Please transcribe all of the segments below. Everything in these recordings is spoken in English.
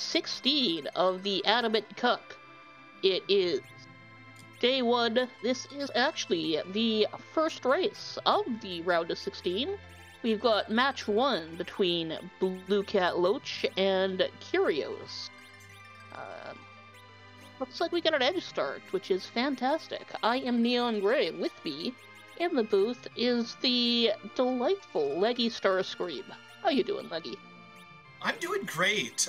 16 of the Adamant Cup. It is day 1. This is actually the first race of the round of 16. We've got match 1 between BlueCatLoach and Kyrios. Looks like we got an edge start, which is fantastic. I am Neon Gray. With me in the booth is the delightful Leggy Starscream. How you doing, Leggy? I'm doing great.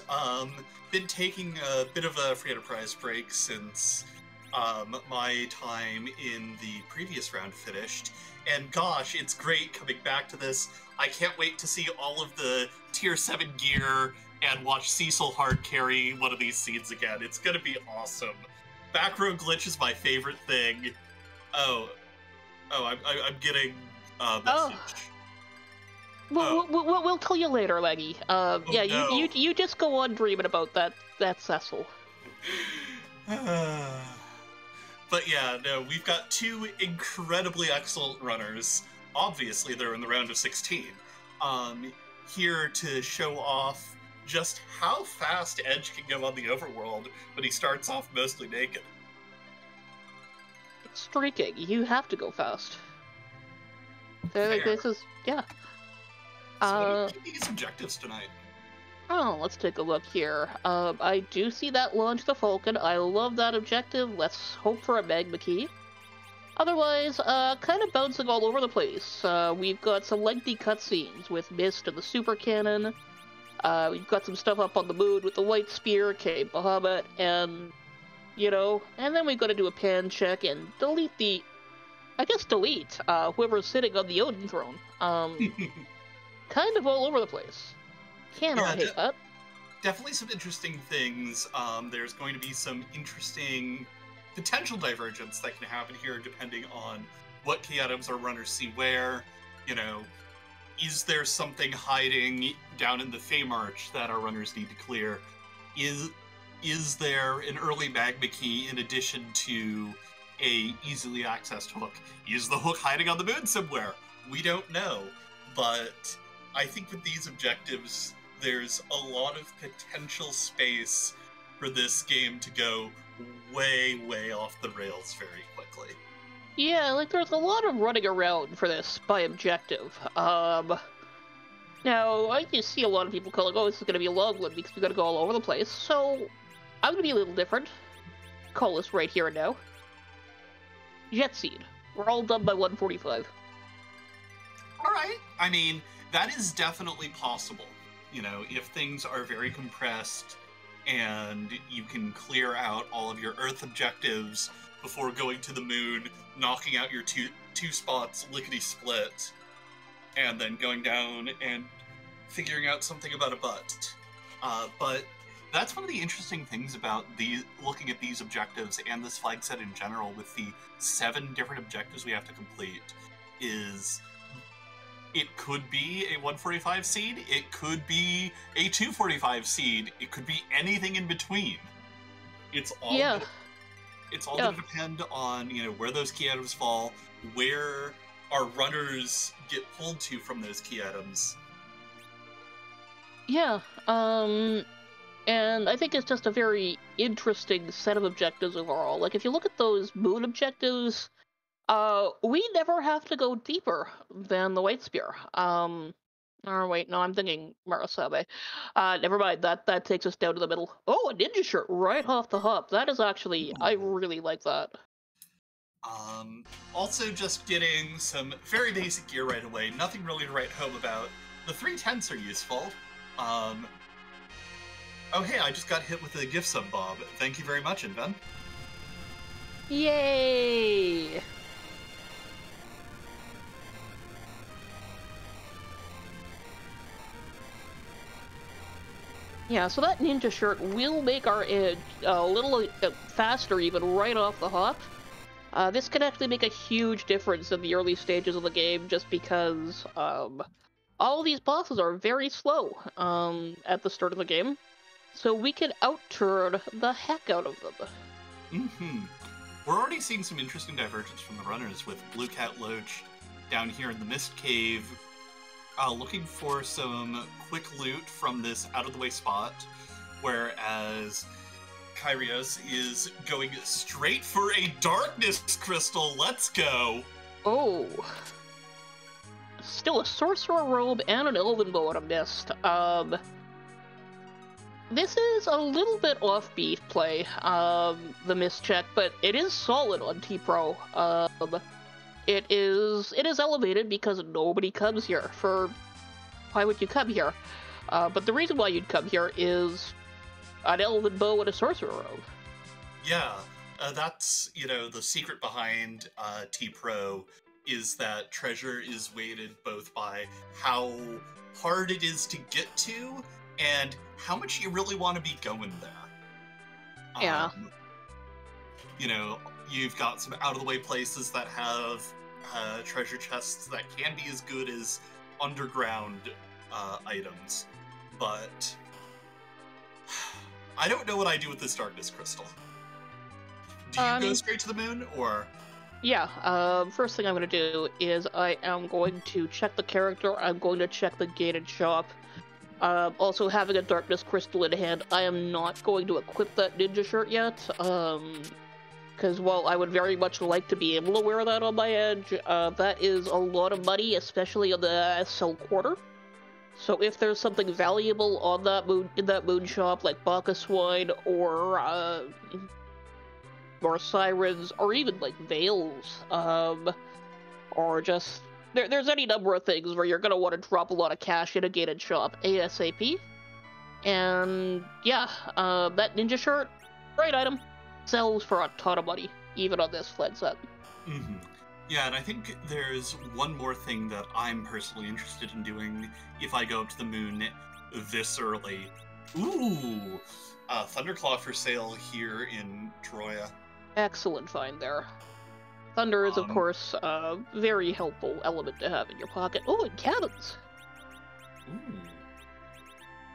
Been taking a bit of a free enterprise break since my time in the previous round finished. And gosh, it's great coming back to this. I can't wait to see all of the Tier 7 gear and watch Cecil hard carry one of these seeds again. It's gonna be awesome. Back row glitch is my favorite thing. I'm getting a message. We'll tell you later, Leggy. Yeah, no. you just go on dreaming about that Cecil. But yeah, no, we've got 2 incredibly excellent runners. Obviously, they're in the round of 16. Here to show off just how fast Edge can go on the overworld when he starts off mostly naked. It's streaking. You have to go fast. This is, yeah. So what are these objectives tonight? Oh, let's take a look here. I do see that launch the Falcon. I love that objective. Let's hope for a Magma Key. Otherwise, kind of bouncing all over the place. We've got some lengthy cutscenes with Mist and the Super Cannon. We've got some stuff up on the moon with the White Spear, Cape Bahamut, and, and then we've got to do a pan check and delete whoever's sitting on the Odin throne. Kind of all over the place. Cannot hate that. Definitely some interesting things. There's going to be some interesting potential divergence that can happen here depending on what key items our runners see where. Is there something hiding down in the Fey March that our runners need to clear? Is there an early Magma Key in addition to a easily accessed hook? Is the hook hiding on the moon somewhere? We don't know, but I think with these objectives, there's a lot of potential space for this game to go way, way off the rails very quickly. Yeah, there's a lot of running around for this by objective. Now, I just see a lot of people calling, this is going to be a long one because we got to go all over the place, so I'm going to be a little different. Call this right here and now. Jet Seed. We're all done by 1:45. Alright. I mean, that is definitely possible. If things are very compressed and you can clear out all of your Earth objectives before going to the moon, knocking out your two spots lickety-split, and then going down and figuring out something about a butt. But that's one of the interesting things about looking at these objectives and this flag set in general with the 7 different objectives we have to complete is it could be a 145 seed, it could be a 245 seed, it could be anything in between. It's all going to depend on, where those key items fall, where our runners get pulled to from those key items. Yeah, and I think it's just a very interesting set of objectives overall. Like, if you look at those moon objectives, we never have to go deeper than the White Spear. Or wait, no, I'm thinking Marasabe. Never mind, that takes us down to the middle. Oh, a ninja shirt right off the hop. That is actually, I really like that. Also just getting some very basic gear right away. Nothing really to write home about. The 3 tents are useful. Oh hey, I just got hit with a gift sub, Bob. Thank you very much, Inven. Yay! Yeah, so that ninja shirt will make our edge a little faster even right off the hop. This can actually make a huge difference in the early stages of the game just because all of these bosses are very slow at the start of the game. So we can out-turn the heck out of them. Mm-hmm. We're already seeing some interesting divergence from the runners with BlueCatLoach down here in the Mist Cave, looking for some quick loot from this out-of-the-way spot, whereas as Kyrios is going straight for a darkness crystal. Let's go. Oh. Still a sorcerer robe and an elven bow on a mist. This is a little bit offbeat play, the mist check, but it is solid on T-Pro. It is elevated because nobody comes here. Why would you come here? But the reason why you'd come here is an elven bow and a sorcerer robe. Yeah, that's, the secret behind T-Pro is that treasure is weighted both by how hard it is to get to and how much you really want to be going there. Yeah. You've got some out-of-the-way places that have treasure chests that can be as good as underground items, but I don't know what I do with this darkness crystal. Do you go straight to the moon, or...? Yeah, first thing I'm going to do is I am going to check the character, I'm going to check the gated shop. Also, having a darkness crystal in hand, I am not going to equip that ninja shirt yet, because while I would very much like to be able to wear that on my edge, that is a lot of money, especially on the SL quarter. So if there's something valuable on that in that moon shop, like Bacchus wine, or sirens, or even like veils, or just there's any number of things where you're gonna want to drop a lot of cash in a gated shop ASAP. And yeah, that ninja shirt, great item, sells for a ton of money, even on this fled set. Mm-hmm. Yeah, and I think there's one more thing that I'm personally interested in doing if I go up to the moon this early. Ooh, Thunderclaw for sale here in Troya. Excellent find there. Thunder is, of course, a very helpful element to have in your pocket. Oh, and cannons! Ooh.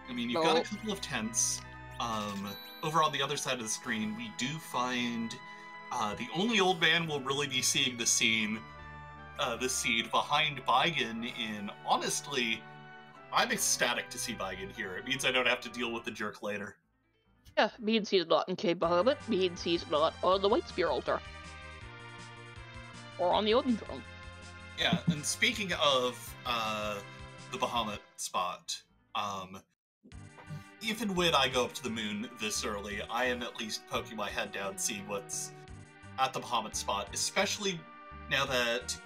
I mean, you've got a couple of tents. Over on the other side of the screen, we do find the only old man will really be seeing the seed behind Baigen in, honestly, I'm ecstatic to see Baigen here. It means I don't have to deal with the jerk later. Yeah, means he's not in Cave Bahamut, means he's not on the White Spear altar. Or on the Odin throne. Yeah, and speaking of the Bahamut spot, if and when I go up to the moon this early, I am at least poking my head down, seeing what's at the Bahamut spot, especially now that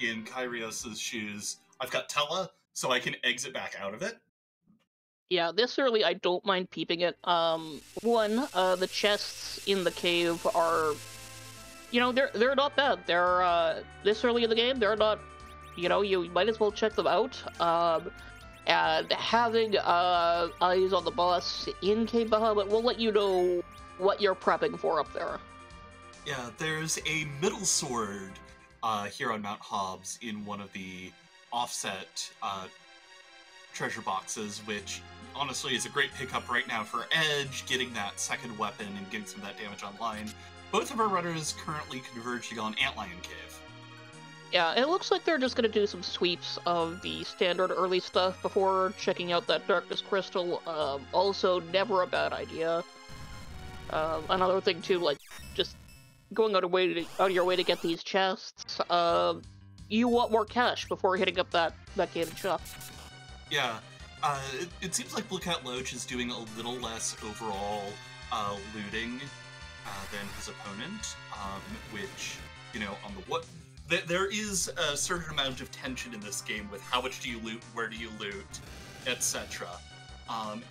in Kyrios' shoes, I've got Tella, so I can exit back out of it. Yeah, this early I don't mind peeping it. The chests in the cave are, they're not bad. They're, this early in the game, they're not, you might as well check them out. And having eyes on the boss in Cave Bahamut will let you know what you're prepping for up there. Yeah, there's a middle sword here on Mount Hobbs in one of the offset treasure boxes, which honestly is a great pickup right now for Edge, getting that second weapon and getting some of that damage online. Both of our runners currently converging on Antlion Cave. Yeah, it looks like they're just going to do some sweeps of the standard early stuff before checking out that Darkness Crystal. Also, never a bad idea. Another thing too, like, just going out of your way to get these chests, you want more cash before hitting up that gated shop. Yeah, it seems like BlueCatLoach is doing a little less overall looting than his opponent, which, on the there is a certain amount of tension in this game with how much do you loot, where do you loot, etc.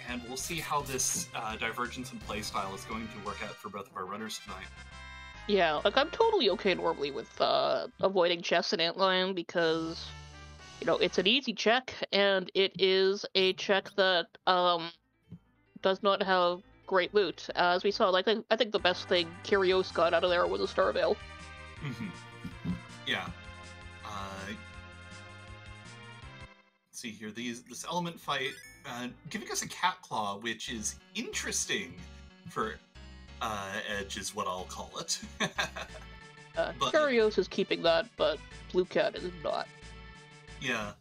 And we'll see how this divergence in playstyle is going to work out for both of our runners tonight. Yeah, like, I'm totally okay normally with avoiding chests in Antlion because, it's an easy check, and it is a check that does not have great loot. As we saw, like, I think the best thing Kyrios got out of there was a Star Veil. Mm-hmm. Yeah. Let's see here. This element fight giving us a cat claw, which is interesting for Edge, is what I'll call it. Kyrios is keeping that, but BlueCat is not. Yeah.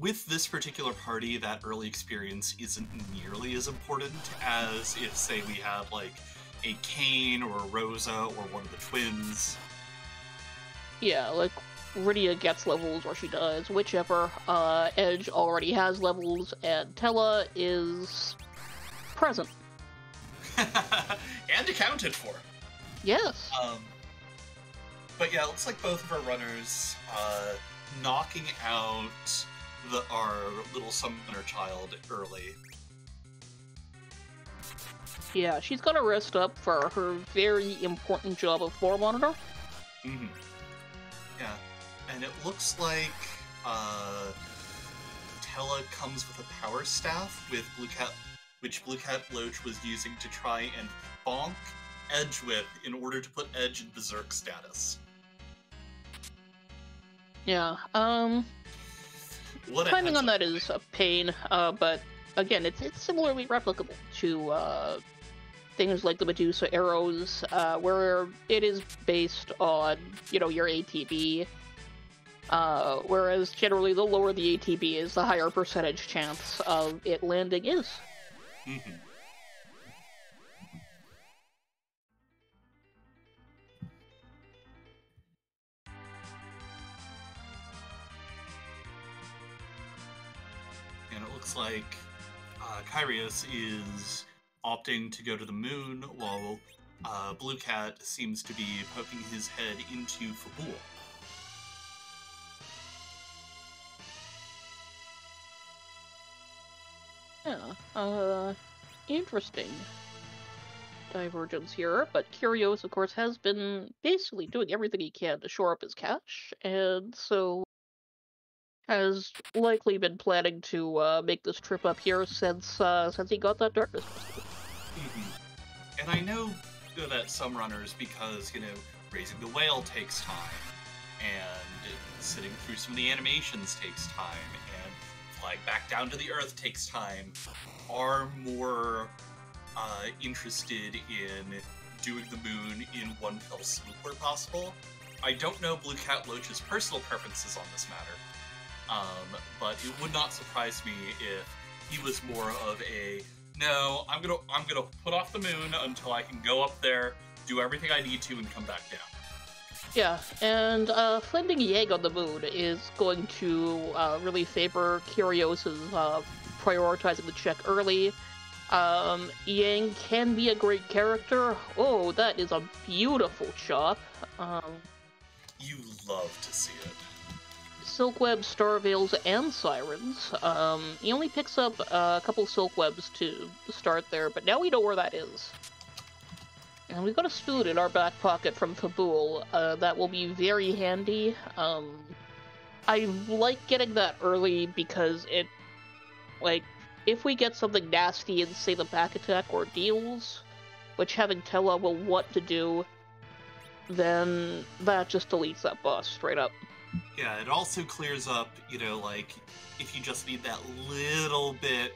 With this particular party, that early experience isn't nearly as important as if, say, we had, like, a Kane or a Rosa or one of the twins. Yeah, like, Rydia gets levels or she does, whichever. Edge already has levels, and Tella is present. And accounted for. Yes. But yeah, it looks like both of our runners knocking out our little summoner child early. Yeah, she's gonna rest up for her very important job of floor monitor. Mm-hmm. Yeah, and it looks like Tella comes with a power staff with which BlueCatLoach was using to try and bonk Edge with in order to put Edge in Berserk status. Yeah, timing on that is a pain, but again, it's similarly replicable to things like the Medusa arrows, where it is based on, you know, your ATB, whereas generally the lower the ATB is, the higher percentage chance of it landing is. Mm-hmm. And it looks like Kyrios is opting to go to the moon, while Blue Cat seems to be poking his head into Fabul. Yeah, interesting divergence here, but Kyrios, of course, has been basically doing everything he can to shore up his cash, and so has likely been planning to make this trip up here since he got that darkness crystal. Mm-hmm. And I know that some runners, because, you know, raising the whale takes time, and sitting through some of the animations takes time, and flying back down to the Earth takes time, are more interested in doing the moon in one fell swoop where possible. I don't know BlueCatLoach's personal preferences on this matter, but it would not surprise me if he was more of a, no, I'm gonna put off the moon until I can go up there, do everything I need to, and come back down. Yeah, and sending Yang on the moon is going to really favor Kyrios's prioritizing the check early. Yang can be a great character. Oh, that is a beautiful chop. You love to see it. Silkweb, Starveils, and Sirens. He only picks up a couple Silkwebs to start there, but now we know where that is. And we've got a spoon in our back pocket from Fabul. That will be very handy. I like getting that early because it, like, if we get something nasty in, say, the back attack or deals, which having Tella will want to do, then that just deletes that boss straight up. Yeah, it also clears up, you know, like, if you just need that little bit,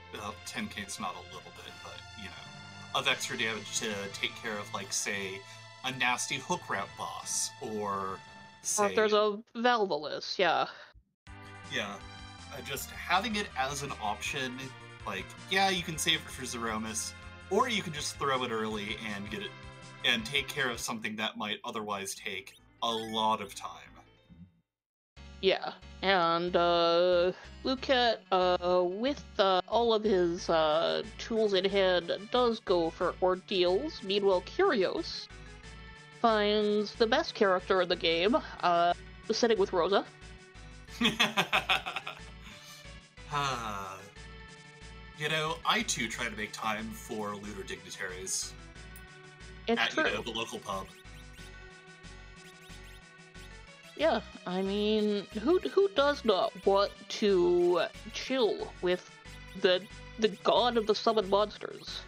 10k is not a little bit, but, you know, of extra damage to take care of, like, say, a nasty hook route boss, or, say... Or if there's a Valvolus, yeah. Yeah, just having it as an option, like, yeah, you can save it for Zeromus, or you can just throw it early and get it, and take care of something that might otherwise take a lot of time. Yeah, and Blue Cat, with all of his tools in hand, does go for ordeals. Meanwhile, Kyrios finds the best character in the game, sitting with Rosa. You know, I too try to make time for looter dignitaries. It's at, true. You know, the local pub. Yeah, I mean, who does not want to chill with the god of the summoned monsters?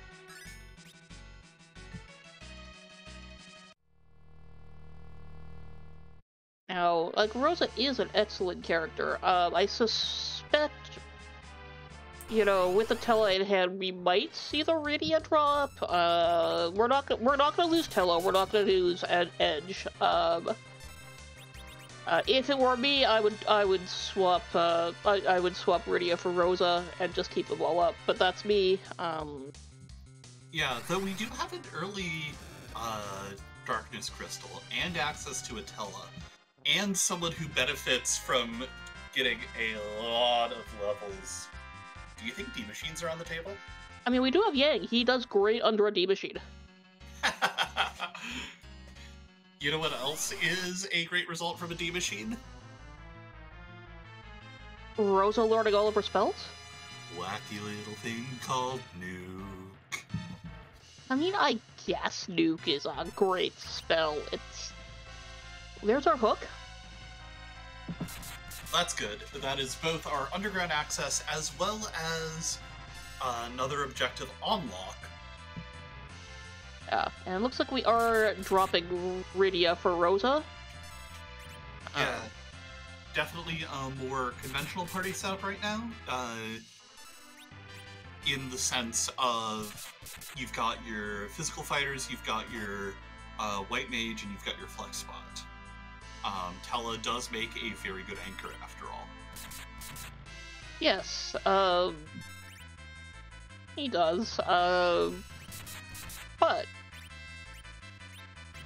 Now, like, Rosa is an excellent character. I suspect, you know, with the Tella in hand, we might see the Rydia drop. We're not gonna lose Tella. We're not gonna lose Edge. If it were me, I would swap I would swap Rydia for Rosa and just keep them all up. But that's me. Yeah, though we do have an early Darkness Crystal and access to Atella, and someone who benefits from getting a lot of levels. Do you think D machines are on the table? I mean, we do have Yang. He does great under a D machine. You know what else is a great result from a D machine? Rosa learning all of her spells? Wacky little thing called Nuke. I mean, I guess Nuke is a great spell. There's our hook. That's good. That is both our underground access as well as another objective on lock. Yeah, and it looks like we are dropping Rydia for Rosa. Yeah, definitely a more conventional party setup right now. In the sense of you've got your physical fighters, you've got your white mage, and you've got your flex spot. Tella does make a very good anchor after all. Yes, he does. But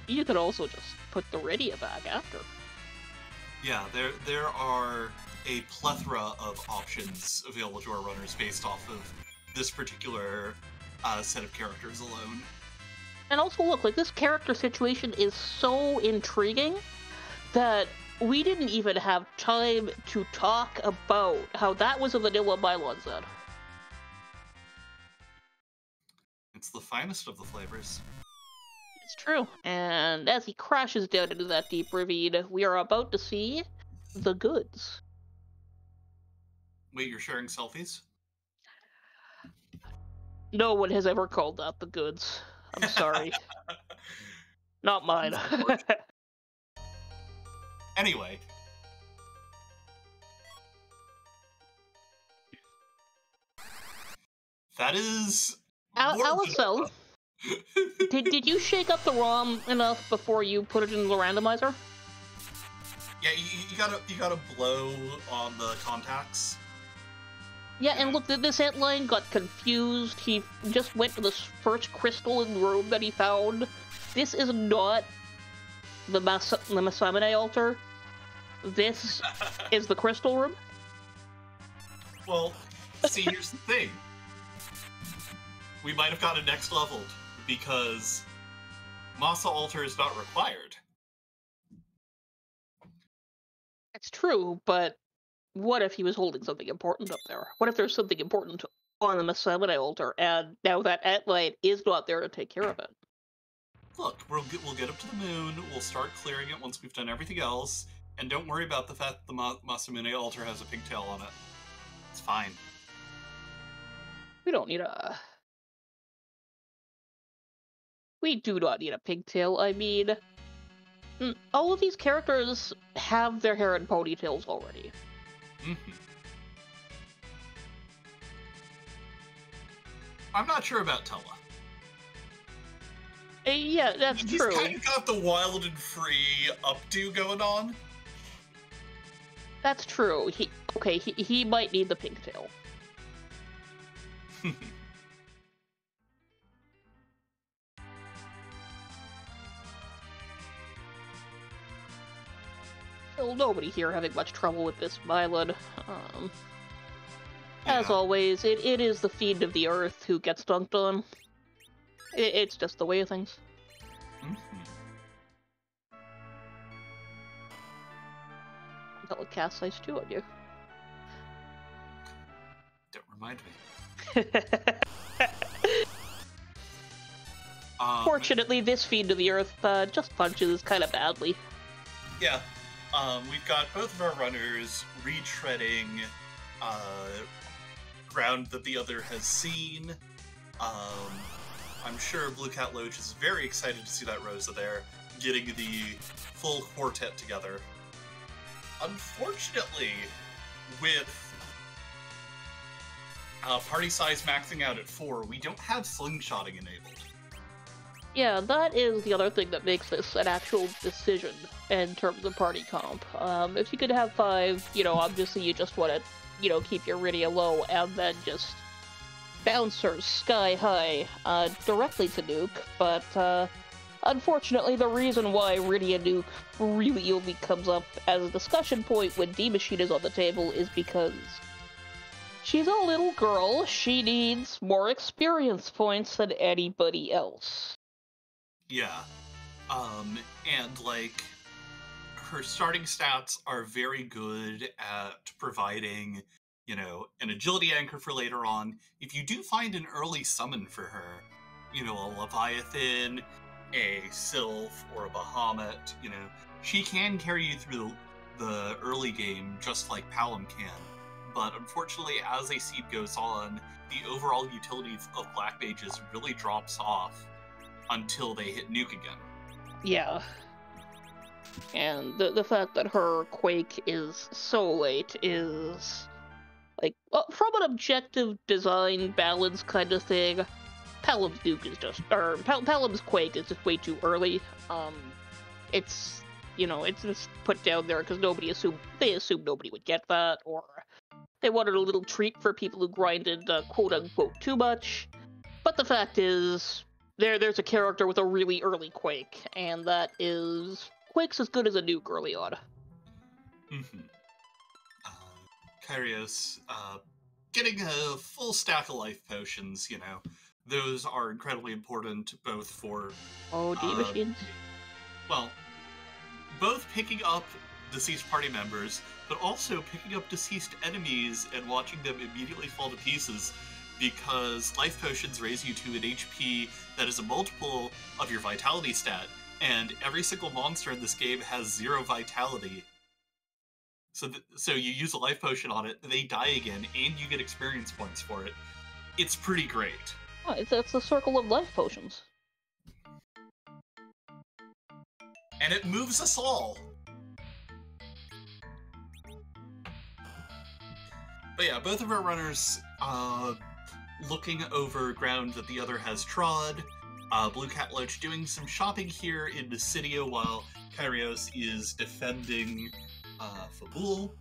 you could also just put the Rydia back after. Yeah, there are a plethora of options available to our runners based off of this particular set of characters alone. And also, look, like, this character situation is so intriguing that we didn't even have time to talk about how that was a vanilla Bylon set. It's the finest of the flavors. It's true. And as he crashes down into that deep ravine, we are about to see the goods. Wait, you're sharing selfies? No one has ever called that the goods. I'm sorry. Not mine. Anyway. That is... Allison, did you shake up the ROM enough before you put it in the randomizer? Yeah, you gotta blow on the contacts. Yeah, and look, this antlion got confused. He just went to the first crystal in the room that he found. This is not the Masamune altar. This is the crystal room. Well, see, here's the thing. We might have gotten next leveled, because Masa altar is not required. It's true, but what if he was holding something important up there? What if there's something important on the Masamune altar, and now that antlion is not there to take care of it? Look, we'll get up to the moon, we'll start clearing it once we've done everything else, and don't worry about the fact that the Masamune altar has a pigtail on it. It's fine. We don't need a... We do not need a pigtail. I mean, all of these characters have their hair in ponytails already. Mm-hmm. I'm not sure about Tella. Yeah, that's true. He's kind of got the wild and free updo going on. That's true. He might need the pigtail. Well, nobody here having much trouble with this Mylon. As always, it is the Fiend of the Earth who gets dunked on. It's just the way of things. That would cast Ice 2 on you. Don't remind me. Fortunately, this Fiend of the Earth just punches kind of badly. Yeah. We've got both of our runners retreading ground that the other has seen. I'm sure BlueCatLoach is very excited to see that Rosa there, getting the full quartet together. Unfortunately, with party size maxing out at 4, we don't have slingshotting enabled. Yeah, that is the other thing that makes this an actual decision in terms of party comp. If you could have 5, obviously you just want to, keep your Rydia low and then just bounce her sky high directly to nuke, but unfortunately the reason why Rydia nuke really only comes up as a discussion point when D-Machine is on the table is because she's a little girl, she needs more experience points than anybody else. Yeah. And, like, her starting stats are very good at providing, an agility anchor for later on. If you do find an early summon for her, a Leviathan, a Sylph, or a Bahamut, she can carry you through the early game just like Palom can. But unfortunately, as a seed goes on, the overall utility of Black Mages really drops off until they hit nuke again. Yeah. And the fact that her Quake is so late is, like, from an objective design balance kind of thing, Palom's nuke is just, or Palom's Quake is just way too early. It's, it's just put down there because they assumed nobody would get that, or they wanted a little treat for people who grinded quote-unquote too much. But the fact is, there's a character with a really early Quake, and that is... Quake's as good as a nuke early on. Mm-hmm. Kyrios, getting a full stack of life potions, those are incredibly important both for... Oh, D-Machines? Well, both picking up deceased party members, but also picking up deceased enemies and watching them immediately fall to pieces, because life potions raise you to an HP that is a multiple of your vitality stat, and every single monster in this game has 0 vitality. So you use a life potion on it, they die again, and you get experience points for it. It's pretty great. Oh, it's the circle of life potions. And it moves us all! But yeah, both of our runners, looking over ground that the other has trod. BlueCatLoach doing some shopping here in Dissidia while Kyrios is defending Fabul.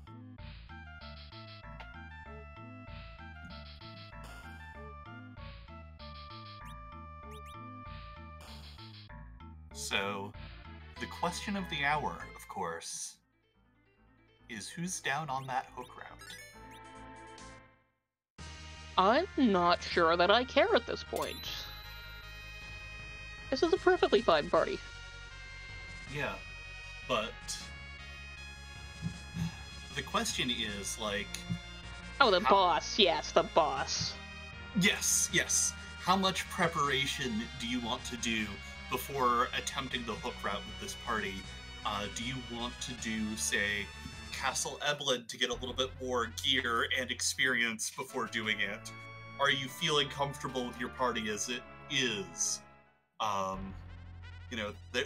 So, the question of the hour, of course, is who's down on that hook route? I'm not sure that I care at this point. This is a perfectly fine party. Yeah, but the question is, like... Oh, the boss. Yes, the boss. Yes. How much preparation do you want to do before attempting the hook route with this party? Do you want to do, say, Castle Eblin to get a little bit more gear and experience before doing it? Are you feeling comfortable with your party as it is?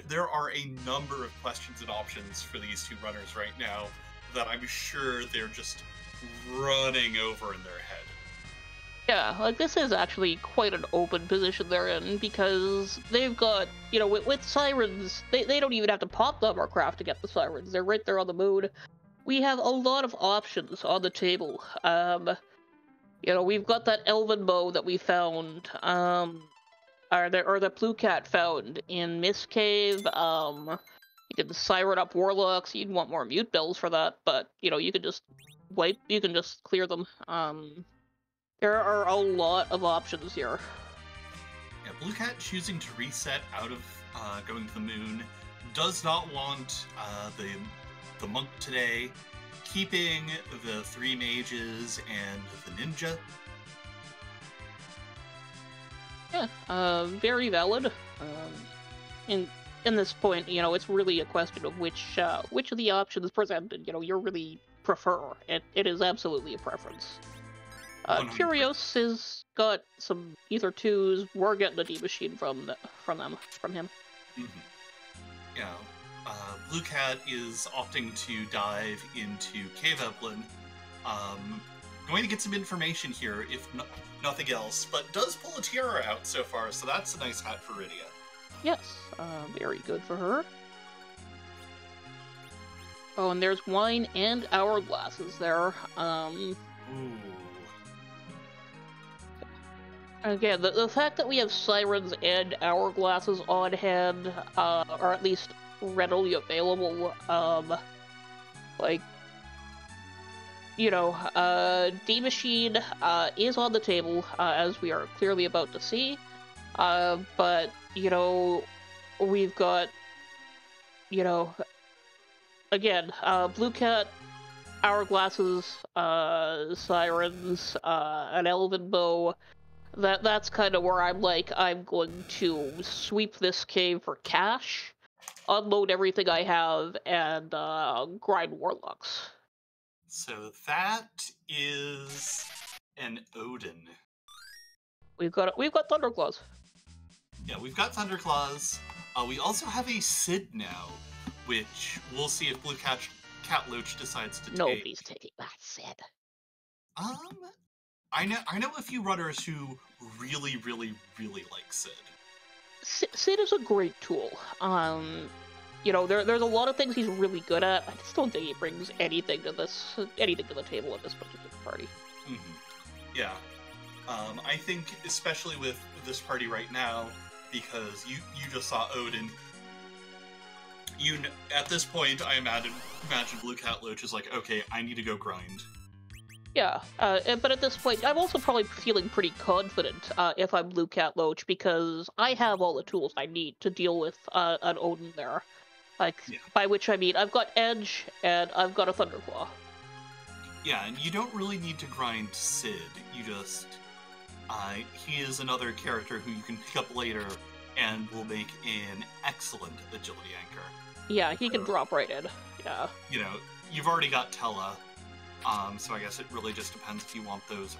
There are a number of questions and options for these two runners right now that I'm sure they're just running over in their head. Yeah, like, this is actually quite an open position they're in, because they've got, with Sirens, they don't even have to pop the Armorcraft to get the Sirens. They're right there on the moon. We have a lot of options on the table. We've got that Elven Bow that we found, or that Blue Cat found in Mist Cave. You can siren up Warlocks. You'd want more mute bells for that, but, you can just clear them. There are a lot of options here. Yeah, Blue Cat choosing to reset out of going to the moon, does not want the monk today, keeping the 3 mages and the ninja. Yeah, very valid. In this point, it's really a question of which of the options presented, you really prefer. It is absolutely a preference. Kyrios has got some Ether 2s. We're getting a D-Machine from him. Mm-hmm. Yeah, Blue Cat is opting to dive into Cave Eblin. Going to get some information here, if nothing else, but does pull a tiara out so far, so that's a nice hat for Rydia. Yes, very good for her. Oh, and there's wine and hourglasses there. Ooh. Again, the fact that we have sirens and hourglasses on hand, or at least readily available, like, you know, D-Machine, is on the table, as we are clearly about to see, but, you know, we've got, you know, again, Blue Cat, hourglasses, sirens, an elven bow. That's kind of where I'm like, I'm going to sweep this cave for cash, unload everything I have, and grind warlocks. So that is an Odin. We've got Thunderclaws. Yeah, we've got Thunderclaws. We also have a Sid now, which we'll see if BlueCatLoach decides to take. Nobody's taking that Sid. I know a few runners who really, really, really like Sid. Sid is a great tool. You know, there's a lot of things he's really good at. I just don't think he brings anything to the table at this particular party. Mm-hmm. Yeah. I think especially with this party right now, because you just saw Odin. At this point, I imagine BlueCatLoach is like, okay, I need to go grind. Yeah, but at this point, I'm also probably feeling pretty confident if I'm BlueCatLoach, because I have all the tools I need to deal with an Odin there. Like, yeah. By which I mean, I've got Edge, and I've got a Thunderclaw. Yeah, and you don't really need to grind Sid. You just... he is another character who you can pick up later, and will make an excellent agility anchor. Yeah, he can drop right in. Yeah. You know, you've already got Tella. So I guess it really just depends if you want those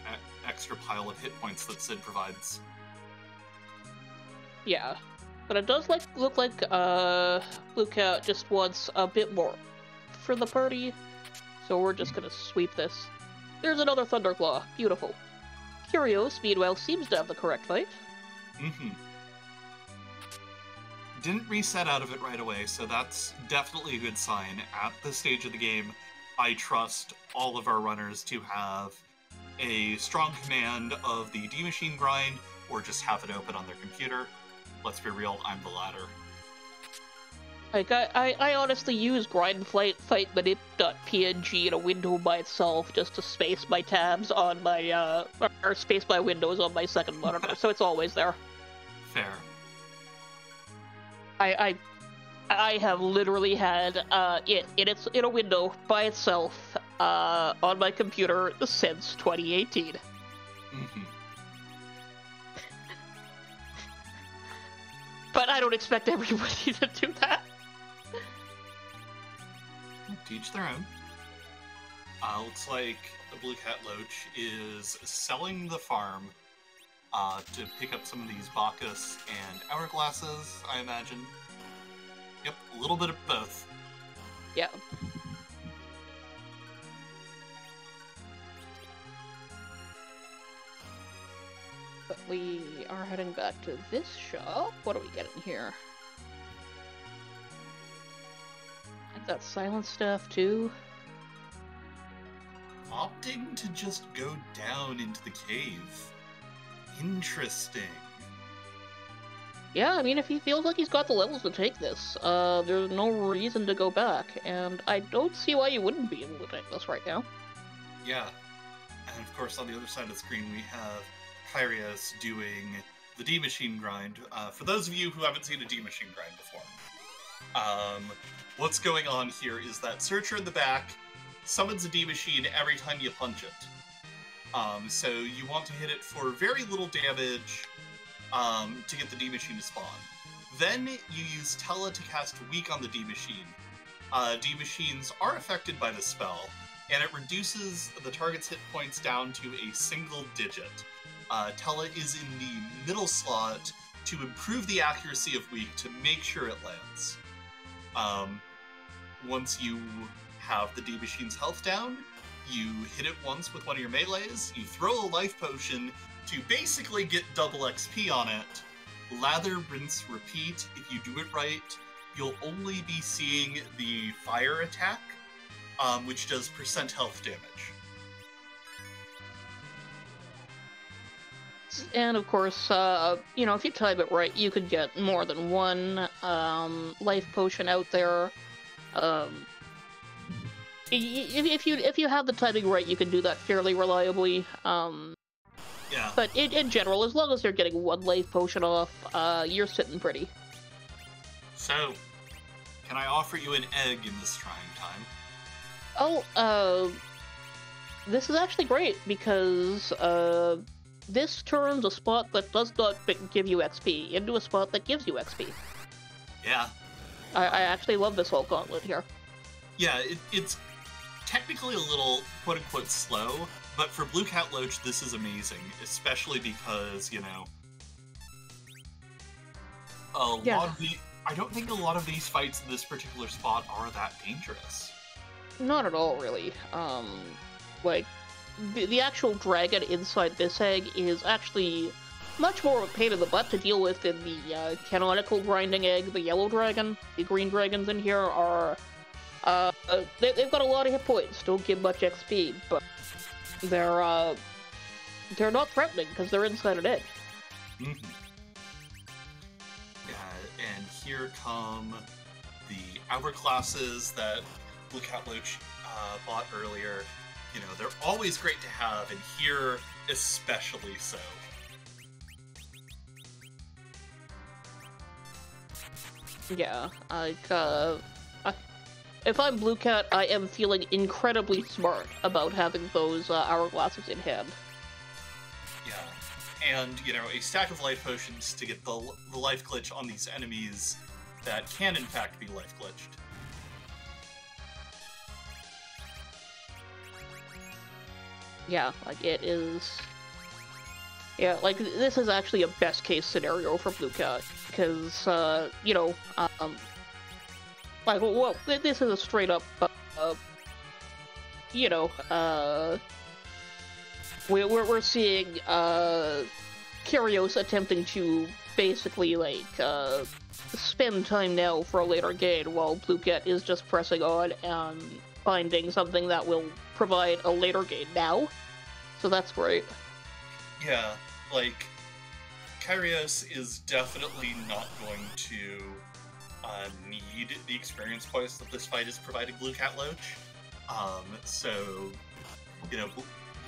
extra pile of hit points that Sid provides. Yeah, but it does look like Blue Cat just wants a bit more for the party, so we're just gonna sweep this. There's another Thunderclaw. Beautiful. Kyrios, meanwhile, seems to have the correct fight. Mm-hmm. Didn't reset out of it right away, so that's definitely a good sign. At this stage of the game, I trust all of our runners to have a strong command of the D-Machine grind, or just have it open on their computer. Let's be real, I'm the latter. Like, I honestly use grindfight.manip.png in a window by itself just to space my tabs on my, or space my windows on my second monitor, so it's always there. Fair. I have literally had it in a window by itself on my computer since 2018. Mm-hmm. But I don't expect everybody to do that. Teach their own. Looks like BlueCatLoach is selling the farm to pick up some of these Bacchus and hourglasses, I imagine. Yep, a little bit of both. Yeah. But we are heading back to this shop. What are we getting here? I think that's silent stuff too. Opting to just go down into the cave. Interesting. Yeah, I mean, if he feels like he's got the levels to take this, there's no reason to go back, and I don't see why you wouldn't be able to take this right now. Yeah. And of course, on the other side of the screen, we have Kyrios doing the D-Machine grind. For those of you who haven't seen a D-Machine grind before, what's going on here is that Searcher in the back summons a D-Machine every time you punch it. So you want to hit it for very little damage to get the D-Machine to spawn. Then you use Tella to cast Weak on the D-Machine. D-Machines are affected by the spell, and it reduces the target's hit points down to a single digit. Tella is in the middle slot to improve the accuracy of Weak to make sure it lands. Once you have the D-Machine's health down, you hit it once with one of your melees, you throw a life potion to basically get double XP on it, lather, rinse, repeat. If you do it right, you'll only be seeing the fire attack, which does % health damage. And of course, you know, if you time it right, you could get more than one life potion out there. If you have the timing right, you can do that fairly reliably. Yeah. But in general, as long as you're getting one life potion off, you're sitting pretty. So, can I offer you an egg in this trying time? Oh, this is actually great because this turns a spot that does not give you XP into a spot that gives you XP. Yeah. I actually love this whole gauntlet here. Yeah, it's technically a little quote-unquote slow, but for BlueCatLoach, this is amazing, especially because, you know, I don't think a lot of these fights in this particular spot are that dangerous. Not at all, really. Like, the actual dragon inside this egg is actually much more of a pain in the butt to deal with than the canonical grinding egg, the yellow dragon. The green dragons in here are, they've got a lot of hit points, don't give much XP, but they're not threatening because they're inside an egg. Mm-hmm. Yeah, and here come the hourglasses that BlueCatLoach bought earlier. You know, they're always great to have, and here especially so. Yeah, like, if I'm BlueCat, I am feeling incredibly smart about having those hourglasses in hand. Yeah, and, you know, a stack of life potions to get the life glitch on these enemies that can, in fact, be life glitched. Yeah, like, it is... Yeah, like, this is actually a best-case scenario for BlueCat, because, you know, like, well, this is a straight-up, you know, we're seeing, Kyrios attempting to basically, like, spend time now for a later gain, while BlueCat is just pressing on and finding something that will provide a later gain now. So that's great. Yeah, like, Kyrios is definitely not going to need the experience points that this fight is providing BlueCatLoach. So, you know,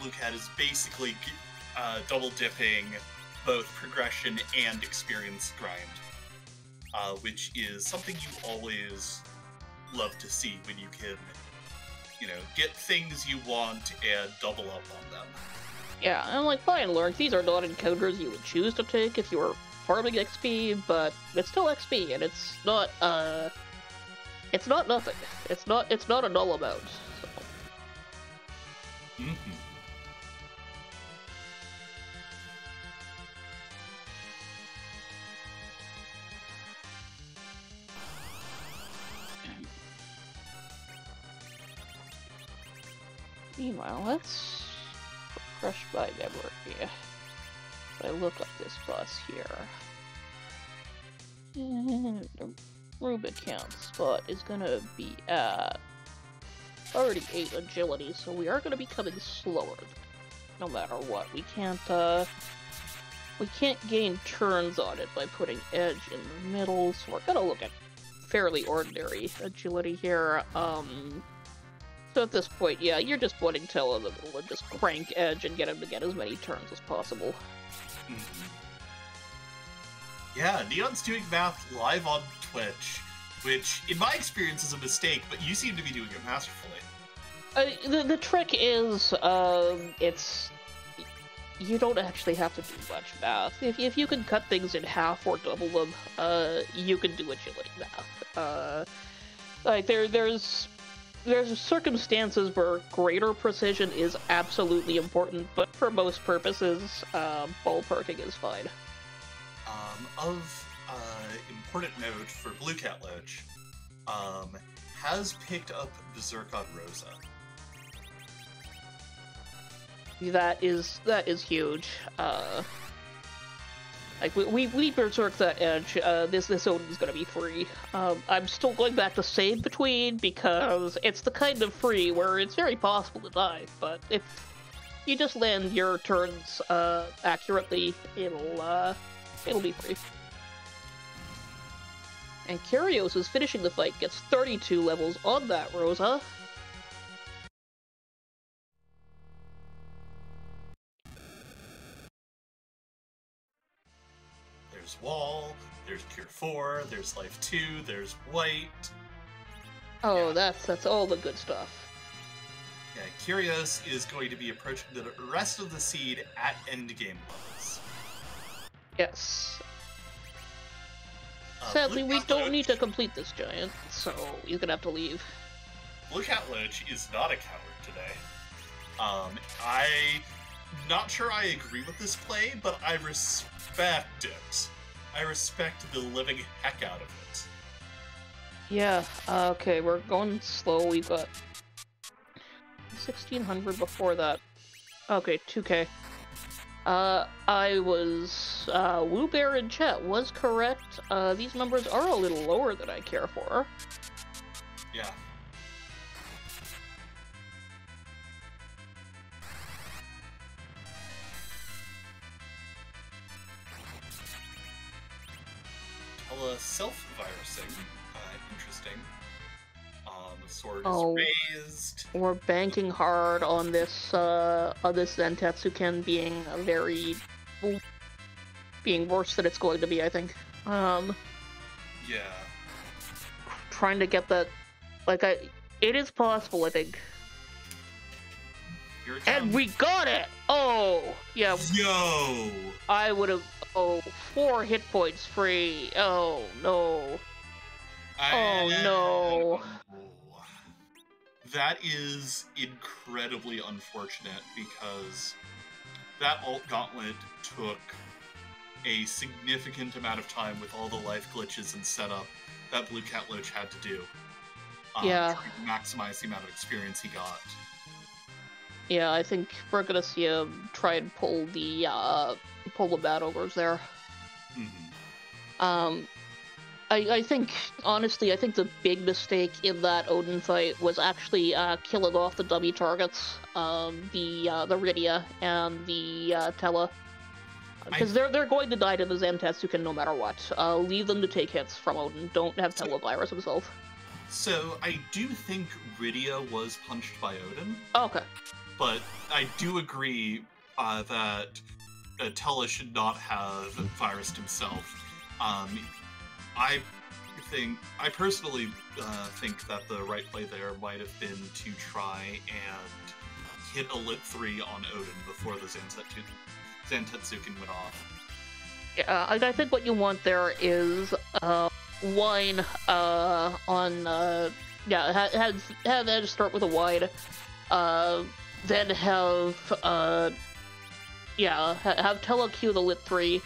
BlueCat is basically double dipping both progression and experience grind, which is something you always love to see when you can, you know, get things you want and double up on them. Yeah, and like, by and large, these are not encounters you would choose to take if you were farming XP, but it's still XP, and it's not nothing. It's not a null amount, so. Mm-hmm. Meanwhile, let's refresh my memory. I look up this boss here. And the Rubicon spot is gonna be at 38 agility, so we are gonna be coming slower no matter what. We can't gain turns on it by putting edge in the middle, so we're gonna look at fairly ordinary agility here. So at this point, yeah, you're just wanting Tell in the middle and just crank edge and get him to get as many turns as possible. Mm-hmm. Yeah, Neon's doing math live on Twitch, which, in my experience, is a mistake, but you seem to be doing it masterfully. The trick is, you don't actually have to do much math. If you can cut things in half or double them, you can do agility math. Like, there's circumstances where greater precision is absolutely important, but for most purposes, ballparking is fine. Of important note for BlueCatLoach, has picked up Berserk on Rosa. That is huge. Like, we berserk that edge. This Odin's gonna be free. I'm still going back to save between, because it's the kind of free where it's very possible to die, but if you just land your turns, accurately, it'll be free. And Kyrios is finishing the fight, gets 32 levels on that Rosa. There's Wall, there's Cure 4, there's Life 2, there's White. Oh, yeah. That's all the good stuff. Yeah, Kyrios is going to be approaching the rest of the seed at endgame levels. Yes. Sadly, we don't need to complete this giant, so you're gonna have to leave. BlueCatLoach is not a coward today. I'm not sure I agree with this play, but I respect it. I respect the living heck out of it. Yeah, okay, we're going slow. We've got 1600 before that. Okay, 2k. Woo Bear in chat was correct. These numbers are a little lower than I care for. Yeah. Self-virusing. Interesting. The sword is raised. We're banking hard on this Zentetsuken being worse than it's going to be, I think. Yeah. Trying to get that, it is possible, I think. And we got it! Oh, yeah. Yo! I would have, 4 hit points free. Oh, no. Oh, no. That is incredibly unfortunate, because that alt gauntlet took a significant amount of time with all the life glitches and setup that BlueCatLoach had to do. Yeah. To maximize the amount of experience he got. Yeah, I think we're gonna see him try and pull the bad overs there. Mm-hmm. I think, honestly, I think the big mistake in that Odin fight was actually killing off the dummy targets, the Rydia and the Tella. Because they're going to die to the Zentetsuken no matter what. Leave them to take hits from Odin. Don't have Tella virus himself. So, I do think Rydia was punched by Odin. Oh, okay. But I do agree that Tella should not have virused himself. I personally think that the right play there might have been to try and hit a lit 3 on Odin before the Zentetsuken went off. Yeah, I think what you want there is wine on have Edge start with a wide, then have Tella Q the lit 3,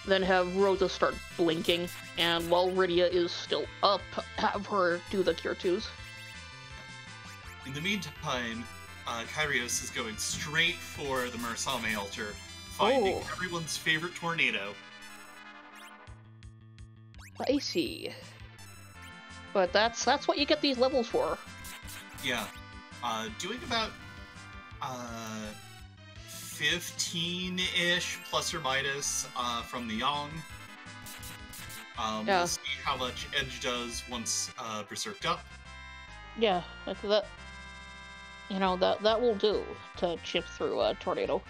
then have Rosa start blinking, and while Rydia is still up, have her do the Cure 2s. In the meantime, Kyrios is going straight for the Mursame altar, finding everyone's favorite tornado. I see. But that's what you get these levels for. Yeah. Doing about 15-ish plus or minus from the Yang. We'll see how much Edge does once Berserked up. Yeah, that will do to chip through a tornado.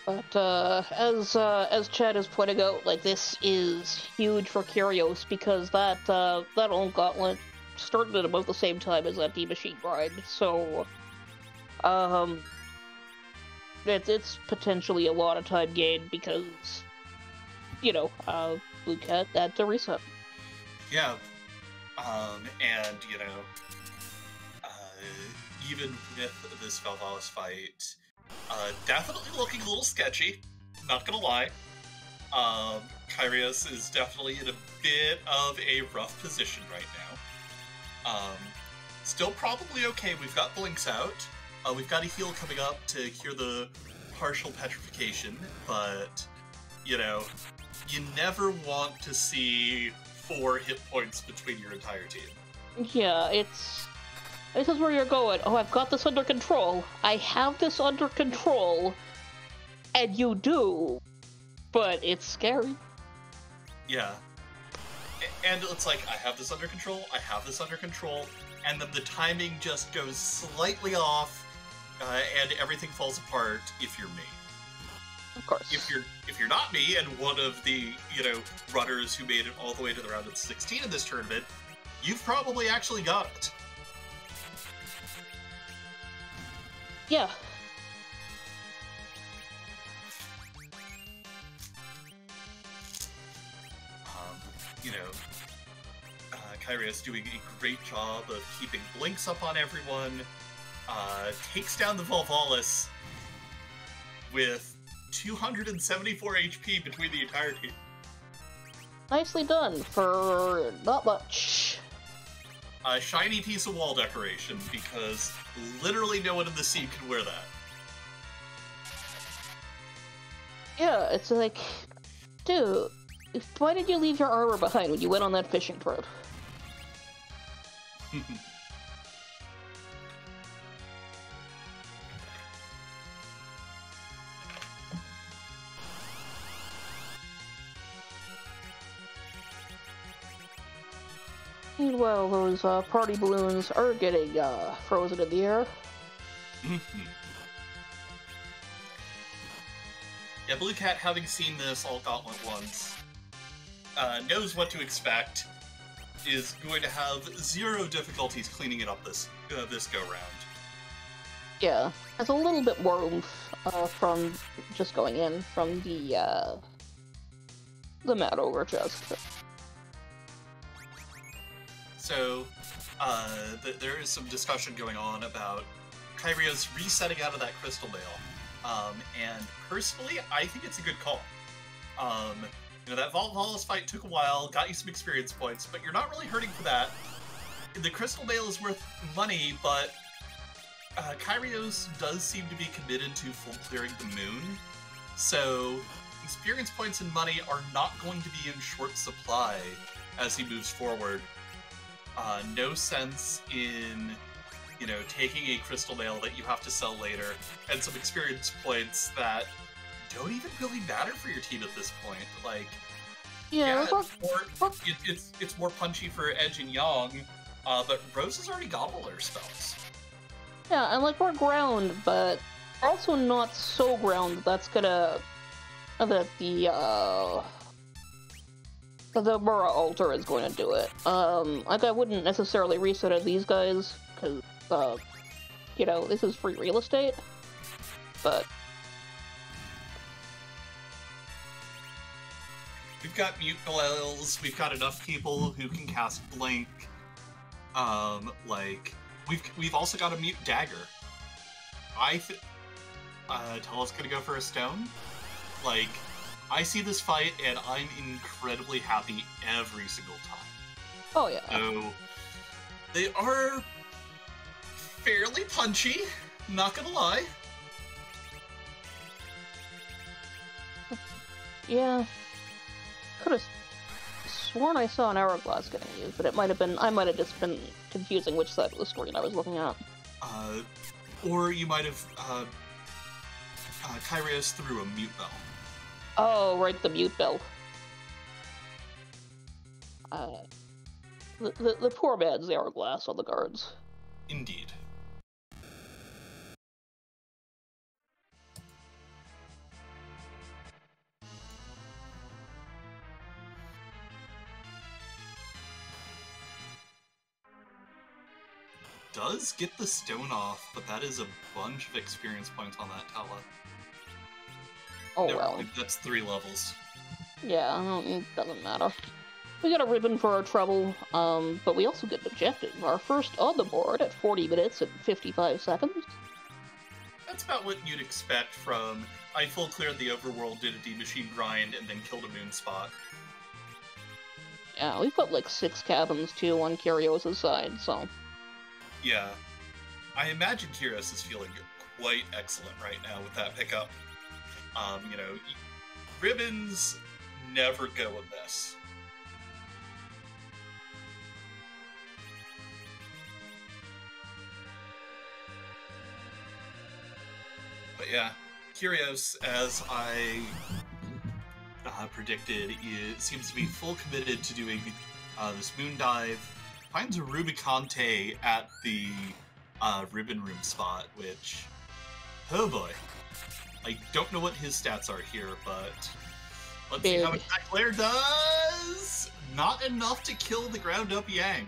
But as Chad is pointing out, this is huge for Kyrios, because that old gauntlet started at about the same time as that D-Machine grind, so it's potentially a lot of time gained, because Blue Cat had to reset. Yeah. And, you know, even with this Valvalis fight, definitely looking a little sketchy, not gonna lie. Kyrios is definitely in a bit of a rough position right now. Still probably okay, we've got Blinks out. We've got a heal coming up to cure the partial petrification, but, you know, you never want to see 4 hit points between your entire team. Yeah, this is where you're going. Oh, I've got this under control. I have this under control. And you do. But it's scary. Yeah. And it's like, I have this under control, I have this under control, and then the timing just goes slightly off, and everything falls apart if you're me. Of course. If you're not me and one of the, you know, runners who made it all the way to the round of 16 in this tournament, you've probably actually got it. Yeah. You know, Kyrios doing a great job of keeping Blinks up on everyone, takes down the Volvalis with 274 HP between the entire team. Nicely done for not much. A shiny piece of wall decoration, because literally no one in the scene can wear that. Yeah, it's like, dude, why did you leave your armor behind when you went on that fishing trip? Meanwhile, those party balloons are getting frozen in the air. Yeah, Blue Cat, having seen this all gauntlet once, knows what to expect, is going to have 0 difficulties cleaning it up this go-round. Yeah, has a little bit more oomph from just going in from the mat over chest. So, there is some discussion going on about Kyrios resetting out of that Crystal Bale. And personally, I think it's a good call. You know, that Volvalis fight took a while, got you some experience points, but you're not really hurting for that. The Crystal Bale is worth money, but Kyrios does seem to be committed to full clearing the moon. So, experience points and money are not going to be in short supply as he moves forward. No sense in, you know, taking a Crystal Bale that you have to sell later, and some experience points that don't even really matter for your team at this point. Like, yeah, it's more punchy for Edge and Yang, but Rose has already got all her spells. Yeah, and like, we're ground, but we're also not so ground that's gonna... that the Mura Altar is going to do it. Like, I wouldn't necessarily reset it these guys, because, you know, this is free real estate, but... We've got Mute Coils, we've got enough people who can cast Blink. Like, we've also got a Mute Dagger. Tellus gonna go for a stone? Like, I see this fight, and I'm incredibly happy every single time. Oh, yeah. So, they are fairly punchy, not gonna lie. Yeah. Could have sworn I saw an hourglass getting used, but it might have been... I might have just been confusing which side of the screen I was looking at. Or you might have, Kyrios threw a Mute Bell. Oh, right, the Mute Bell. The poor man's hourglass on the guards. Indeed. Does get the stone off, but that is a bunch of experience points on that Tala. Oh, Never well. mind, that's 3 levels. Yeah, it doesn't matter. We got a ribbon for our trouble, but we also get an objective. Our first on the board at 40 minutes and 55 seconds. That's about what you'd expect from I full cleared the overworld, did a D-Machine grind, and then killed a moon spot. Yeah, we've got like 6 cabins too on Kyrios' side, so... Yeah. I imagine Kyrios is feeling quite excellent right now with that pickup. You know, ribbons never go amiss. But yeah, Kyrios, as I predicted, seems to be full committed to doing this moon dive. Finds a Rubicante at the ribbon room spot, which, oh boy. I don't know what his stats are here, but let's see how much that glare does! Not enough to kill the ground up Yang.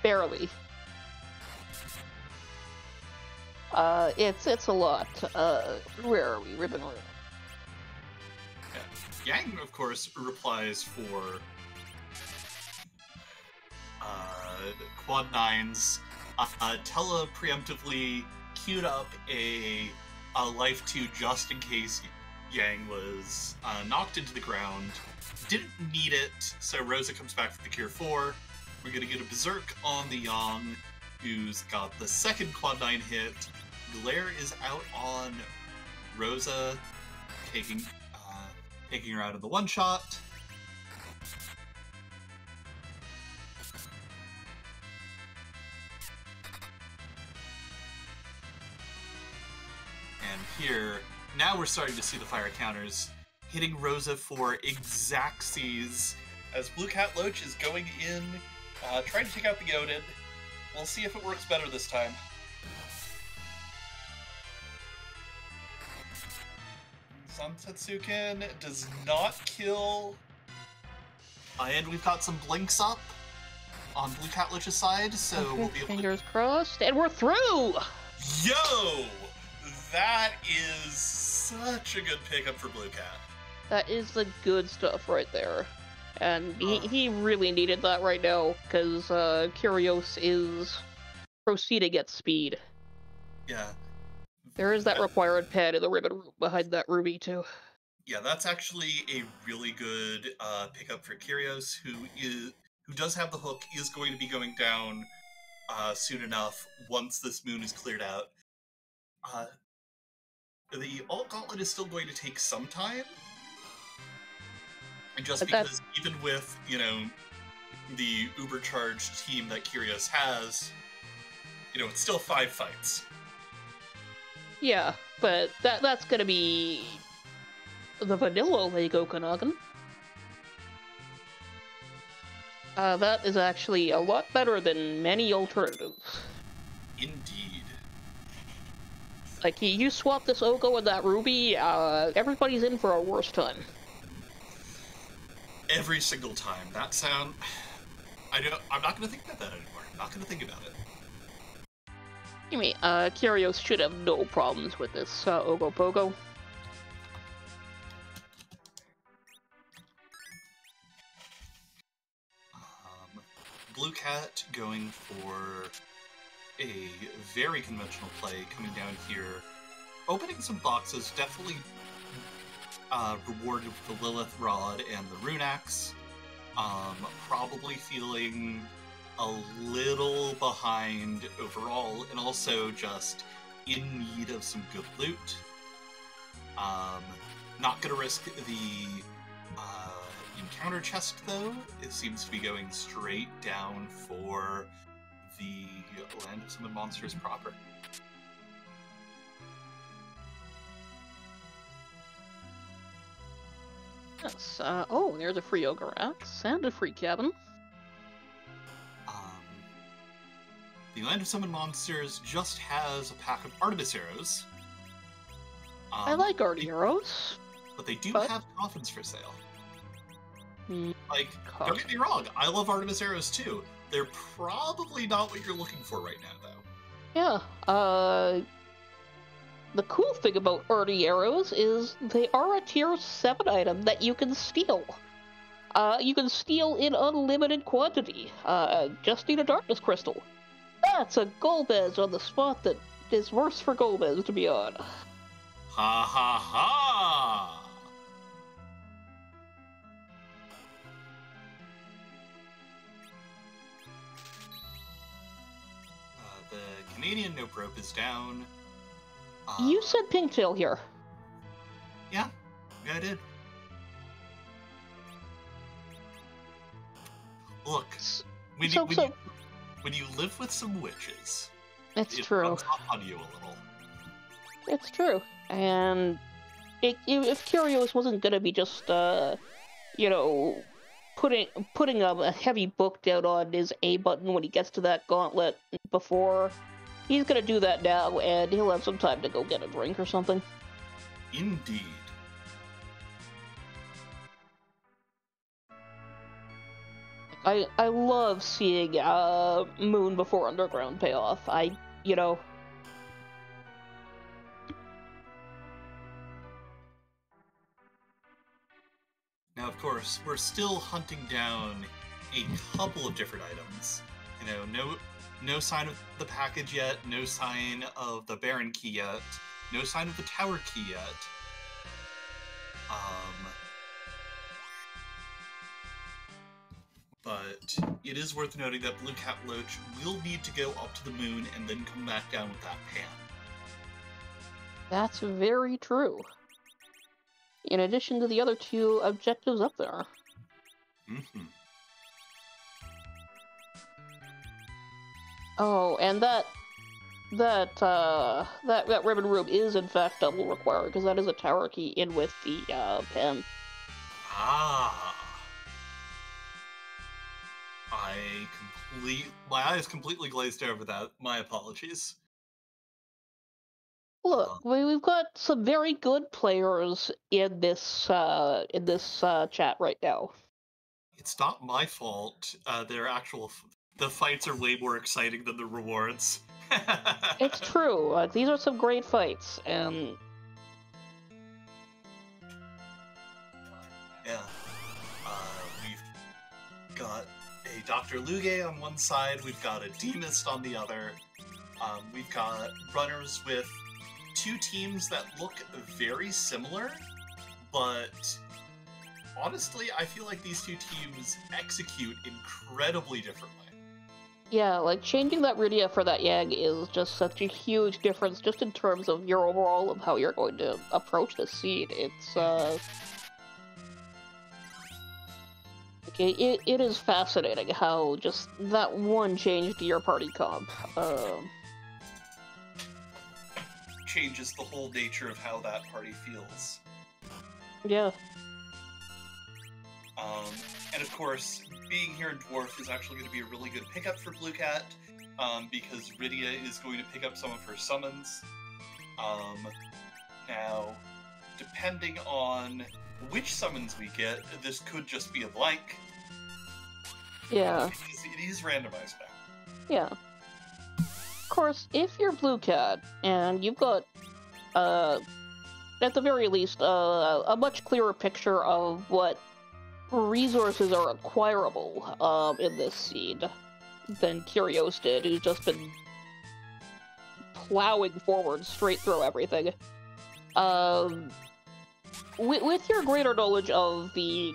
Barely. It's a lot. Where are we? Ribbon room. Yeah. Yang, of course, replies for Quad 9s. Tella preemptively queued up a Life 2 just in case Yang was knocked into the ground. Didn't need it, so Rosa comes back for the Cure 4. We're gonna get a Berserk on the Yang, who's got the second Quad 9 hit. Glare is out on Rosa, taking her out of the one-shot. And here, now we're starting to see the fire counters hitting Rosa for Exacxies as BlueCatLoach is going in, trying to take out the Goaded. We'll see if it works better this time. Sansetsuken does not kill. And we've got some blinks up on BlueCatLoach's side, so okay, we'll be able fingers crossed, and we're through! Yo! That is such a good pickup for BlueCat. That is the good stuff right there. And he really needed that right now, because Kyrios is proceeding at speed. Yeah. There is that required pad in the ribbon room behind that ruby, too. Yeah, that's actually a really good pickup for Kyrios, who does have the hook, is going to be going down soon enough once this moon is cleared out. The Alt Gauntlet is still going to take some time. Just because even with, you know, the uber-charged team that Kyrios has, you know, it's still 5 fights. Yeah, but that's gonna be the vanilla Lego Okanagan. That is actually a lot better than many alternatives. Indeed. Like, you swap this Oko and that Ruby, everybody's in for a worse time. Every single time. That sound... I'm not gonna think about that anymore. I'm not gonna think about it. You mean, Kyrios should have no problems with this, Ogopogo. BlueCat going for a very conventional play, coming down here. Opening some boxes, definitely rewarded with the Lilith Rod and the Rune Axe. Probably feeling a little behind overall, and also just in need of some good loot. Not gonna risk the encounter chest, though. It seems to be going straight down for the Land of Summoned Monsters proper. Yes, oh, there's a free Ogre Axe and a free cabin. The Land of Summoned Monsters just has a pack of Artemis arrows. I like Artemis arrows. But they do have coffins for sale. Like, Coffin. don't get me wrong, I love Artemis arrows too. They're probably not what you're looking for right now, though. Yeah, the cool thing about Arty arrows is they are a tier 7 item that you can steal. You can steal in unlimited quantity. Just need a darkness crystal. That's a Golbez on the spot that is worse for Golbez to be on. Ha ha ha! The Canadian Nope Rope is down. You said Pinktail here. Yeah, I did. Look, when you live with some witches, it's it true. rubs off on you a little. It's true. And if Kyrios wasn't gonna be just, you know, putting a heavy book down on his A button when he gets to that gauntlet before, he's gonna do that now, and he'll have some time to go get a drink or something. Indeed. I love seeing Moon Before Underground pay off. You know. Now, of course, we're still hunting down a couple of different items. You know, no sign of the package yet, no sign of the Baron key yet, no sign of the Tower key yet. But it is worth noting that BlueCatLoach will need to go up to the moon and then come back down with that pan. That's very true. In addition to the other 2 objectives up there. Mm-hmm. Oh, and that ribbon room is in fact double required, because that is a tower key in with the pen. Ah. My eyes completely glazed over that. My apologies. Look, we've got some very good players in this chat right now. It's not my fault. The fights are way more exciting than the rewards. It's true. These are some great fights, and yeah, we've got a Dr. Luge on one side, we've got a Demist on the other. We've got runners with 2 teams that look very similar, but honestly, I feel like these 2 teams execute incredibly differently. yeah, like changing that Rydia for that Yag is just such a huge difference, just in terms of your overall of how you're going to approach this seed. It's okay, it is fascinating how just that one change to your party comp Changes the whole nature of how that party feels. Yeah. And of course, being here in Dwarf is actually going to be a really good pickup for BlueCat, because Rydia is going to pick up some of her summons. Now, depending on which summons we get, this could just be a blank. Yeah. It is randomized now. Yeah. Of course, if you're BlueCat, and you've got, at the very least, a much clearer picture of what resources are acquirable in this seed than Kyrios did, who's just been plowing forward straight through everything. With your greater knowledge of the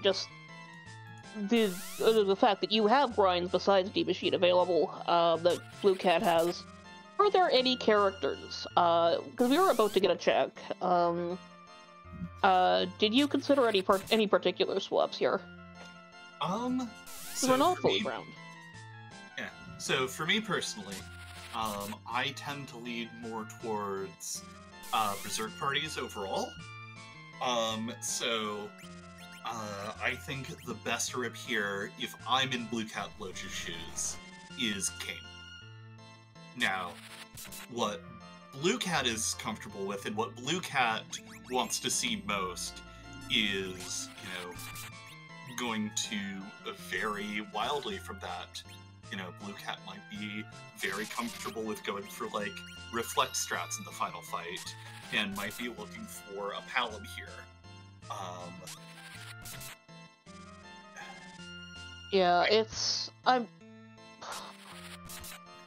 fact that you have grinds besides D Machine available that BlueCat has, are there any characters? Because we were about to get a check. Did you consider any particular swaps here? So we're not fully round. Yeah. So for me personally, I tend to lean more towards Berserk parties overall. I think the best rip here, if I'm in BlueCatLoach's shoes, is King. Now, what BlueCat is comfortable with and what BlueCat wants to see most is, going to vary wildly from that. you know, Blue Cat might be very comfortable with going for, like, reflect strats in the final fight, and might be looking for a Palom here. Yeah,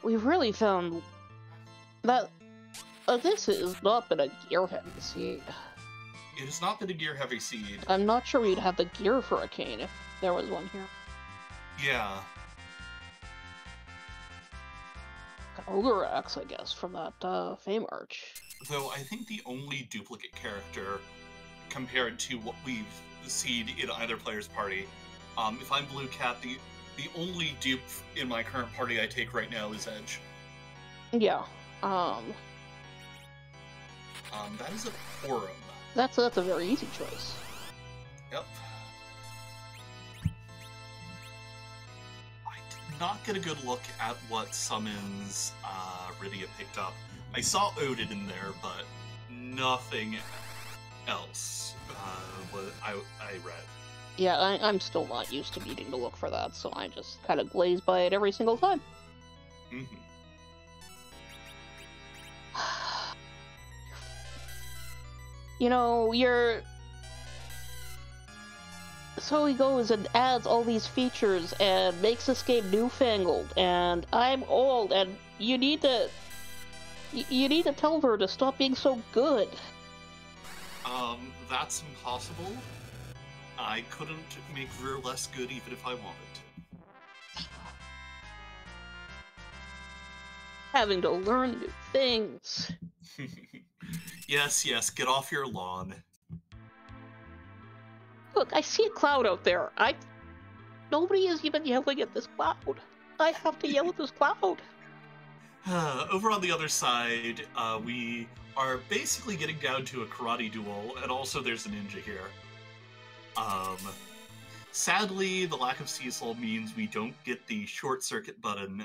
we've really found that this has not been a gear-heavy seed. It has not been a gear-heavy seed. I'm not sure we'd have the gear for a cane if there was one here. Yeah. Ogre Axe, I guess, from that Fame Arch. Though I think the only duplicate character compared to what we've seen in either player's party, if I'm Blue Cat, the only dupe in my current party I take right now is Edge. Yeah. That is a Forum. That's a very easy choice. Yep. I did not get a good look at what summons Rydia picked up. I saw Odin in there, but nothing else what I read. Yeah, I'm still not used to needing to look for that, so I just kind of glaze by it every single time. Mm-hmm. You know, so he goes and adds all these features and makes this game newfangled, and I'm old, and you need to tell her to stop being so good. That's impossible. I couldn't make Ver less good even if I wanted to. Having to learn new things. Yes, get off your lawn. Look, I see a cloud out there. Nobody is even yelling at this cloud. I have to yell at this cloud. Over on the other side, we are basically getting down to a karate duel, and also there's a ninja here. Sadly, the lack of Cecil means we don't get the short circuit button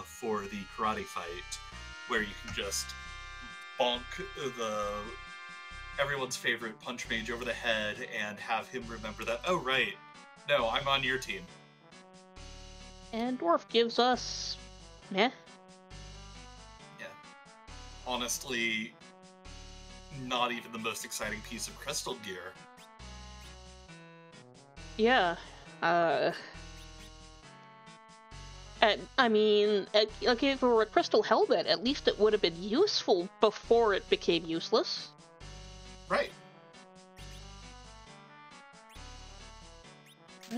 for the karate fight, where you can just bonk everyone's favorite punch mage over the head and have him remember that, oh right, no, I'm on your team. And Dwarf gives us meh. Yeah. Honestly, not even the most exciting piece of crystal gear. Yeah. I mean, like if it were a crystal helmet, at least it would have been useful before it became useless. Right.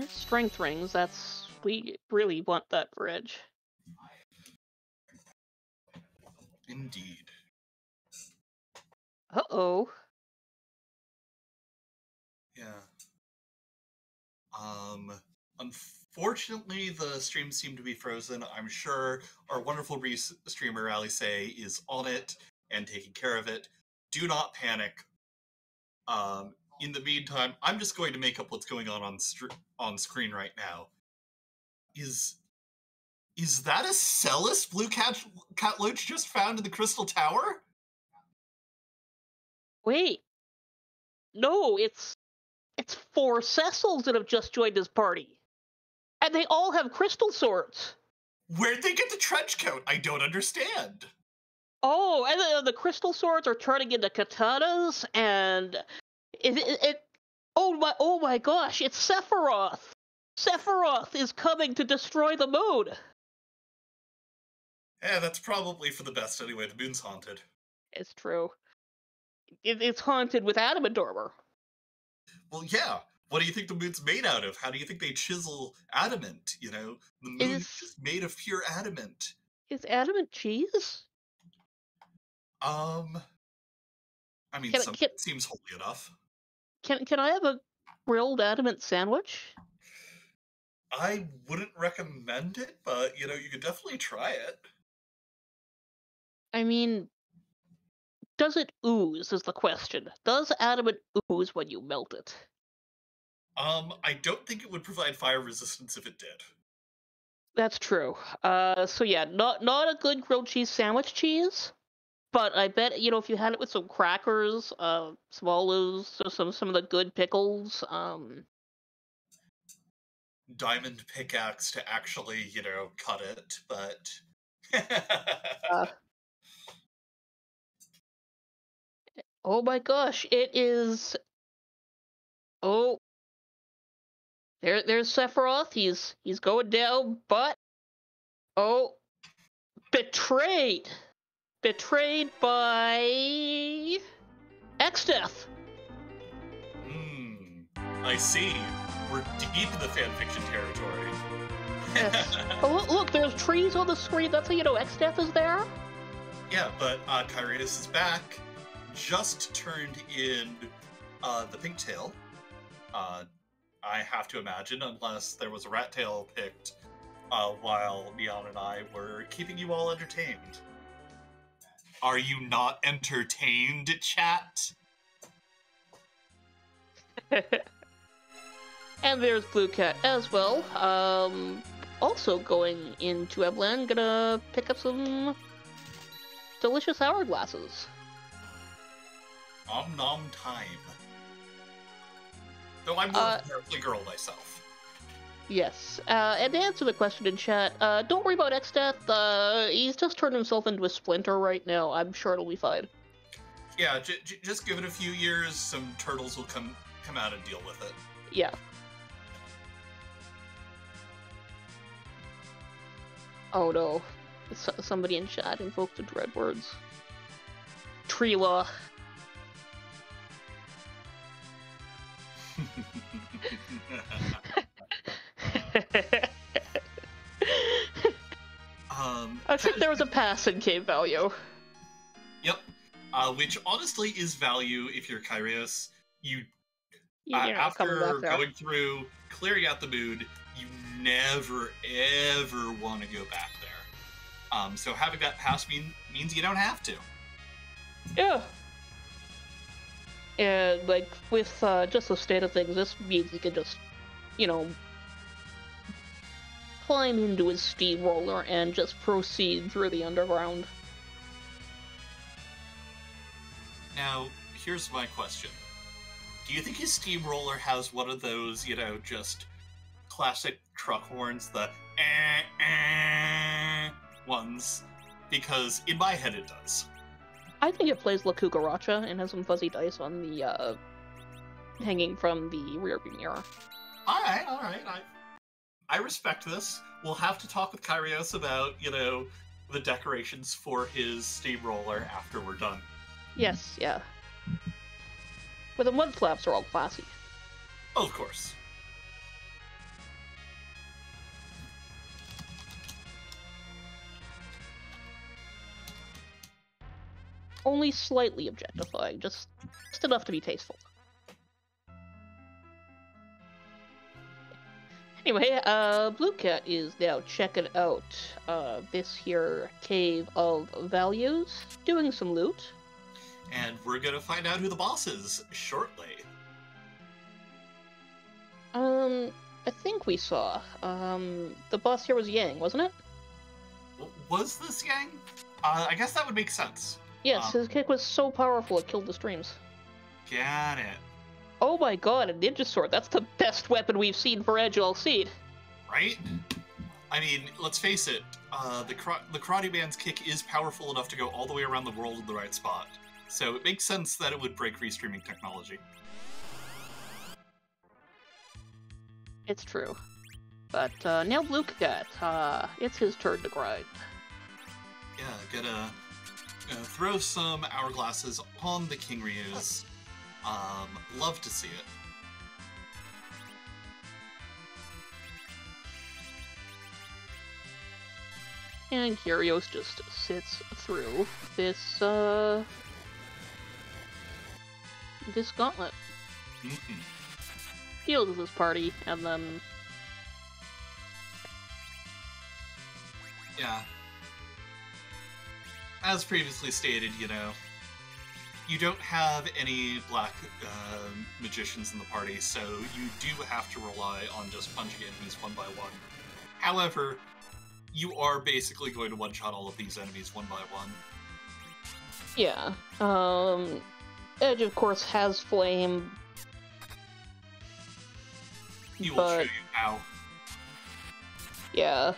Strength rings, we really want that for Edge. Indeed. Uh-oh. Yeah. Unfortunately, the streams seem to be frozen. I'm sure our wonderful streamer, Alice, is on it and taking care of it. Do not panic. In the meantime, I'm just going to make up what's going on screen right now. Is that a Celis BlueCatLoach just found in the Crystal Tower? Wait. No, it's 4 Cecils that have just joined his party. And they all have crystal swords. Where'd they get the trench coat? I don't understand. Oh, and the crystal swords are turning into katanas, and oh my gosh, it's Sephiroth! Sephiroth is coming to destroy the moon! Yeah, that's probably for the best anyway. The moon's haunted. It's true. It's haunted with adamant armor. Well, yeah. What do you think the moon's made out of? How do you think they chisel adamant? You know, the moon is just made of pure adamant. Is adamant cheese? I mean, seems holy enough. Can I have a grilled adamant sandwich? I wouldn't recommend it, but, you know, you could definitely try it. I mean, does it ooze is the question. Does adamant ooze when you melt it? I don't think it would provide fire resistance if it did. That's true. So yeah, not a good grilled cheese sandwich cheese, but I bet, you know, if you had it with some crackers, some olives, some of the good pickles, diamond pickaxe to actually, cut it, but... Uh, oh my gosh, it is... Oh, there's Sephiroth. He's going down, but... Oh, betrayed! Betrayed by... X-Death! I see. We're deep in the fanfiction territory. Yes. Oh, look, there's trees on the screen. That's how you know X-Death is there? Yeah, but Kyrios is back. Just turned in the pink tail. I have to imagine, unless there was a rat tail picked while Neon and I were keeping you all entertained. Are you not entertained, chat? And there's Blue Cat as well. Also going into Eblan, gonna pick up some delicious hourglasses. Om nom time. Though I'm more of a earthly girl myself. Yes. And to answer the question in chat, don't worry about X-Death. He's just turned himself into a splinter right now. I'm sure it'll be fine. Yeah, just give it a few years, some turtles will come out and deal with it. Yeah. Oh no. Somebody in chat invoked the dread words. Tree law. I think there was a pass in cave value. Yep. Which honestly is value if you're Kyrios. After going through, clearing out the mood, you never, ever want to go back there. So having that pass means you don't have to. Yeah. And, like, with just the state of things, this means you can just, climb into his steamroller and just proceed through the underground. Now, here's my question. Do you think his steamroller has one of those, just classic truck horns, the ones? Because in my head it does. I think it plays La Cucaracha and has some fuzzy dice on the, hanging from the rearview mirror. Alright. I respect this. We'll have to talk with Kyrios about, the decorations for his steamroller after we're done. Yes, yeah. But the mud flaps are all classy. Of course. Only slightly objectifying, just enough to be tasteful. Anyway, Blue Cat is now checking out this here cave of values, doing some loot. And we're gonna find out who the boss is shortly. I think we saw. The boss here was Yang, wasn't it? Was this Yang? I guess that would make sense. Yes, his kick was so powerful it killed the streams. Got it. Oh my god, a ninja sword. That's the best weapon we've seen for Edge all seed. Right? I mean, let's face it, the Karate Man's kick is powerful enough to go all the way around the world in the right spot. So it makes sense that it would break restreaming technology. It's true. But now Blue Cat, it's his turn to grind. Yeah, gonna throw some hourglasses on the King Ryus. Love to see it. And Kyrios just sits through this, this gauntlet. Deals with his party, and then... Yeah. As previously stated, you don't have any black magicians in the party, so you do have to rely on just punching enemies one by one. However, you are basically going to one-shot all of these enemies one by one. Yeah. Edge, of course, has flame. He will show you how. Yeah.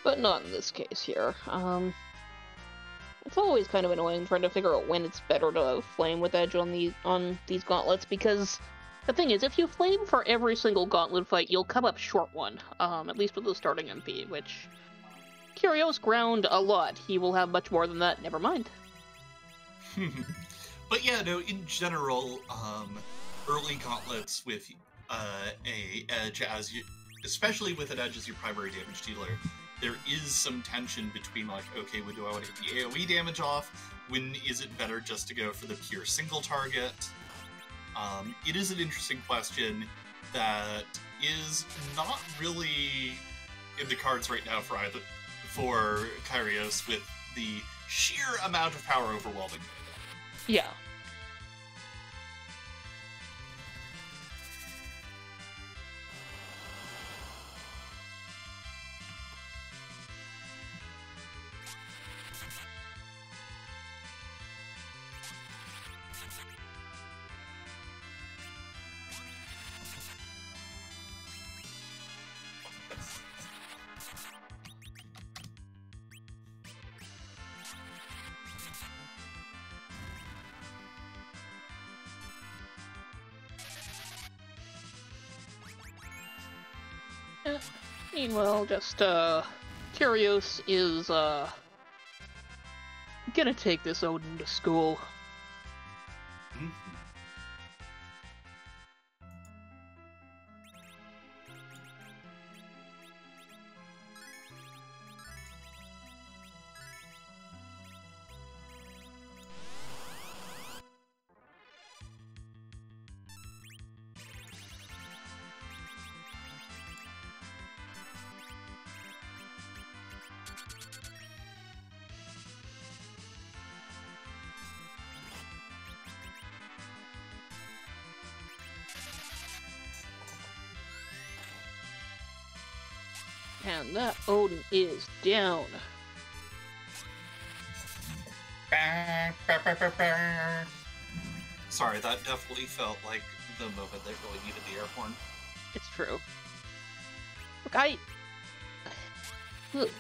But not in this case here. It's always kind of annoying trying to figure out when it's better to flame with edge on these gauntlets, because the thing is, if you flame for every single gauntlet fight, you'll come up short one, at least with the starting MP, which Kyrios ground a lot. He will have much more than that, never mind. But yeah, no, in general, early gauntlets with a edge especially with an edge as your primary damage dealer, there is some tension between, like, okay, when do I want to get the AoE damage off? When is it better just to go for the pure single target? It is an interesting question that is not really in the cards right now for Kyrios, with the sheer amount of power overwhelming. Yeah. Meanwhile, just, Kyrios is, gonna take this Odin to school. Mm-hmm. And that Odin is down. Sorry, that definitely felt like the moment that really needed the air horn. It's true. Look,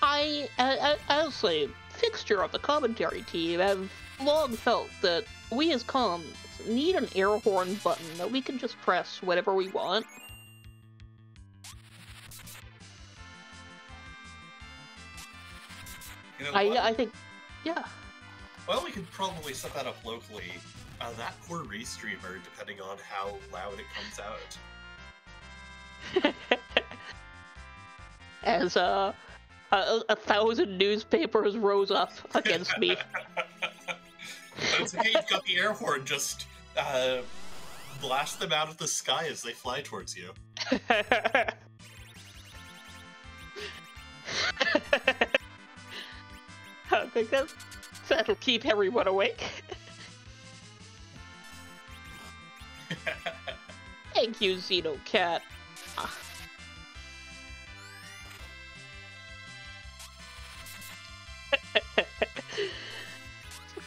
as a fixture of the commentary team, have long felt that we as comms need an air horn button that we can just press whenever we want. You know, I think, yeah. Well, we could probably set that up locally. That poor restreamer, depending on how loud it comes out. As a 1,000 newspapers rose up against me. It's okay, you've got the air horn, just blast them out of the sky as they fly towards you. I think that'll keep everyone awake. Thank you, Xenocat.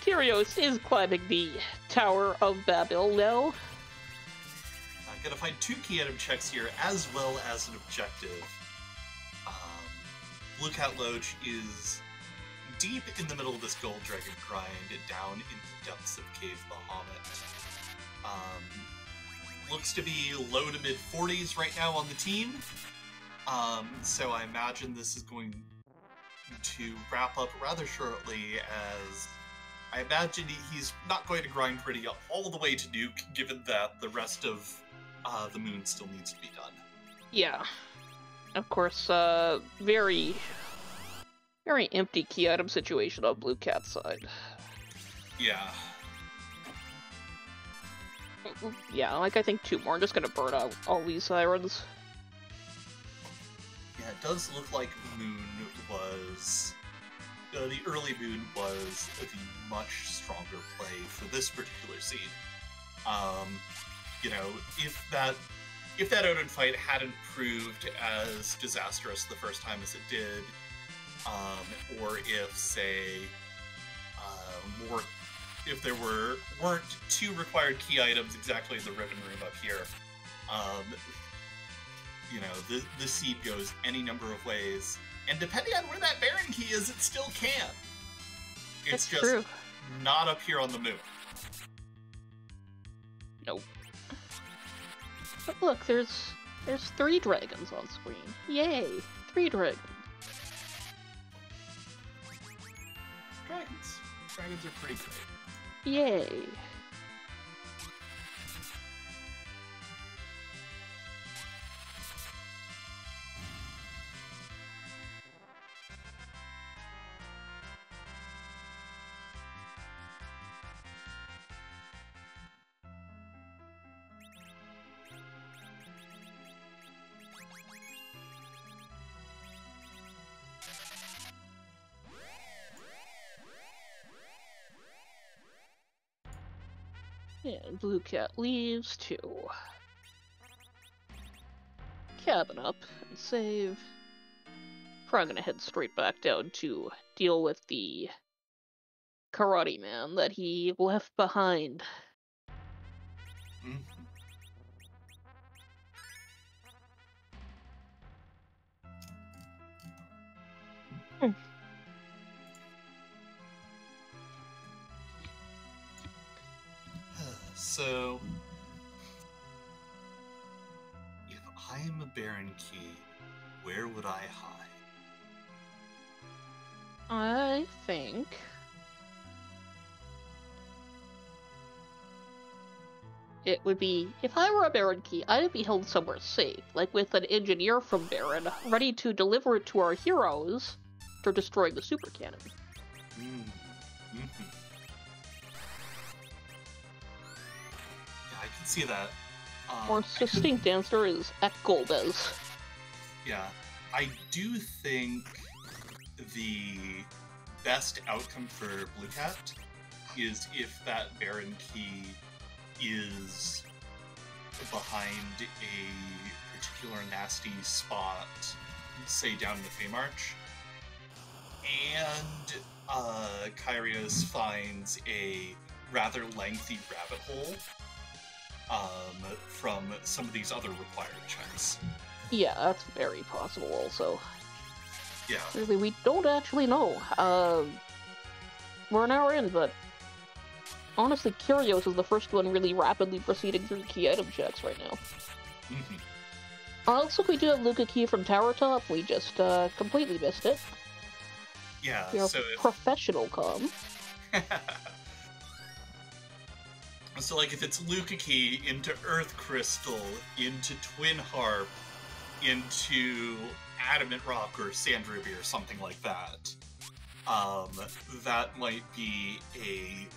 Kyrios is climbing the Tower of Babel now. I'm gonna find 2 key item checks here, as well as an objective. BlueCatLoach is deep in the middle of this Gold Dragon grind, down in the depths of Cave Bahamut. Looks to be low to mid 40s right now on the team. So I imagine this is going to wrap up rather shortly, as I imagine he's not going to grind pretty all the way to Nuke, given that the rest of the moon still needs to be done. Yeah. Of course, very empty key item situation on BlueCat's side. Yeah. Yeah, like I think 2 more. I'm just gonna burn out all these sirens. Yeah, it does look like Moon was... the early Moon was a much stronger play for this particular seed. You know, if that Odin fight hadn't proved as disastrous the first time as it did, or if, say, if there weren't 2 required key items exactly in the Riven Room up here, you know, the seed goes any number of ways, and depending on where that Baron key is, it still can. It's just true. not up here on the moon. Nope. But look, there's 3 dragons on screen. Yay! 3 dragons. Dragons are pretty great. Yay! And Blue Cat leaves to cabin up and save. Probably gonna head straight back down to deal with the karate man that he left behind. Mm-hmm. So, if I am a Baron Key, where would I hide? I think it would be, if I were a Baron Key, I would be held somewhere safe, like with an engineer from Baron, ready to deliver it to our heroes for destroying the super cannon. Mm-hmm. I can see that. Our succinct answer is at Golbez. Yeah, I do think the best outcome for Blue Cat is if that Baron Key is behind a particular nasty spot, say down in the Fame Arch, and Kyrios finds a rather lengthy rabbit hole from some of these other required checks. Yeah, that's very possible also. Yeah. Really, we don't actually know. We're an hour in, but honestly, Kyrios is the first one really rapidly proceeding through key item checks right now. Mm-hmm. Also, we do have Luca Key from Tower Top. We just completely missed it. Yeah, We are so professional com. So, like, if it's Luca Key into Earth Crystal, into Twin Harp, into Adamant Rock or Sand Ruby or something like that, that might be a...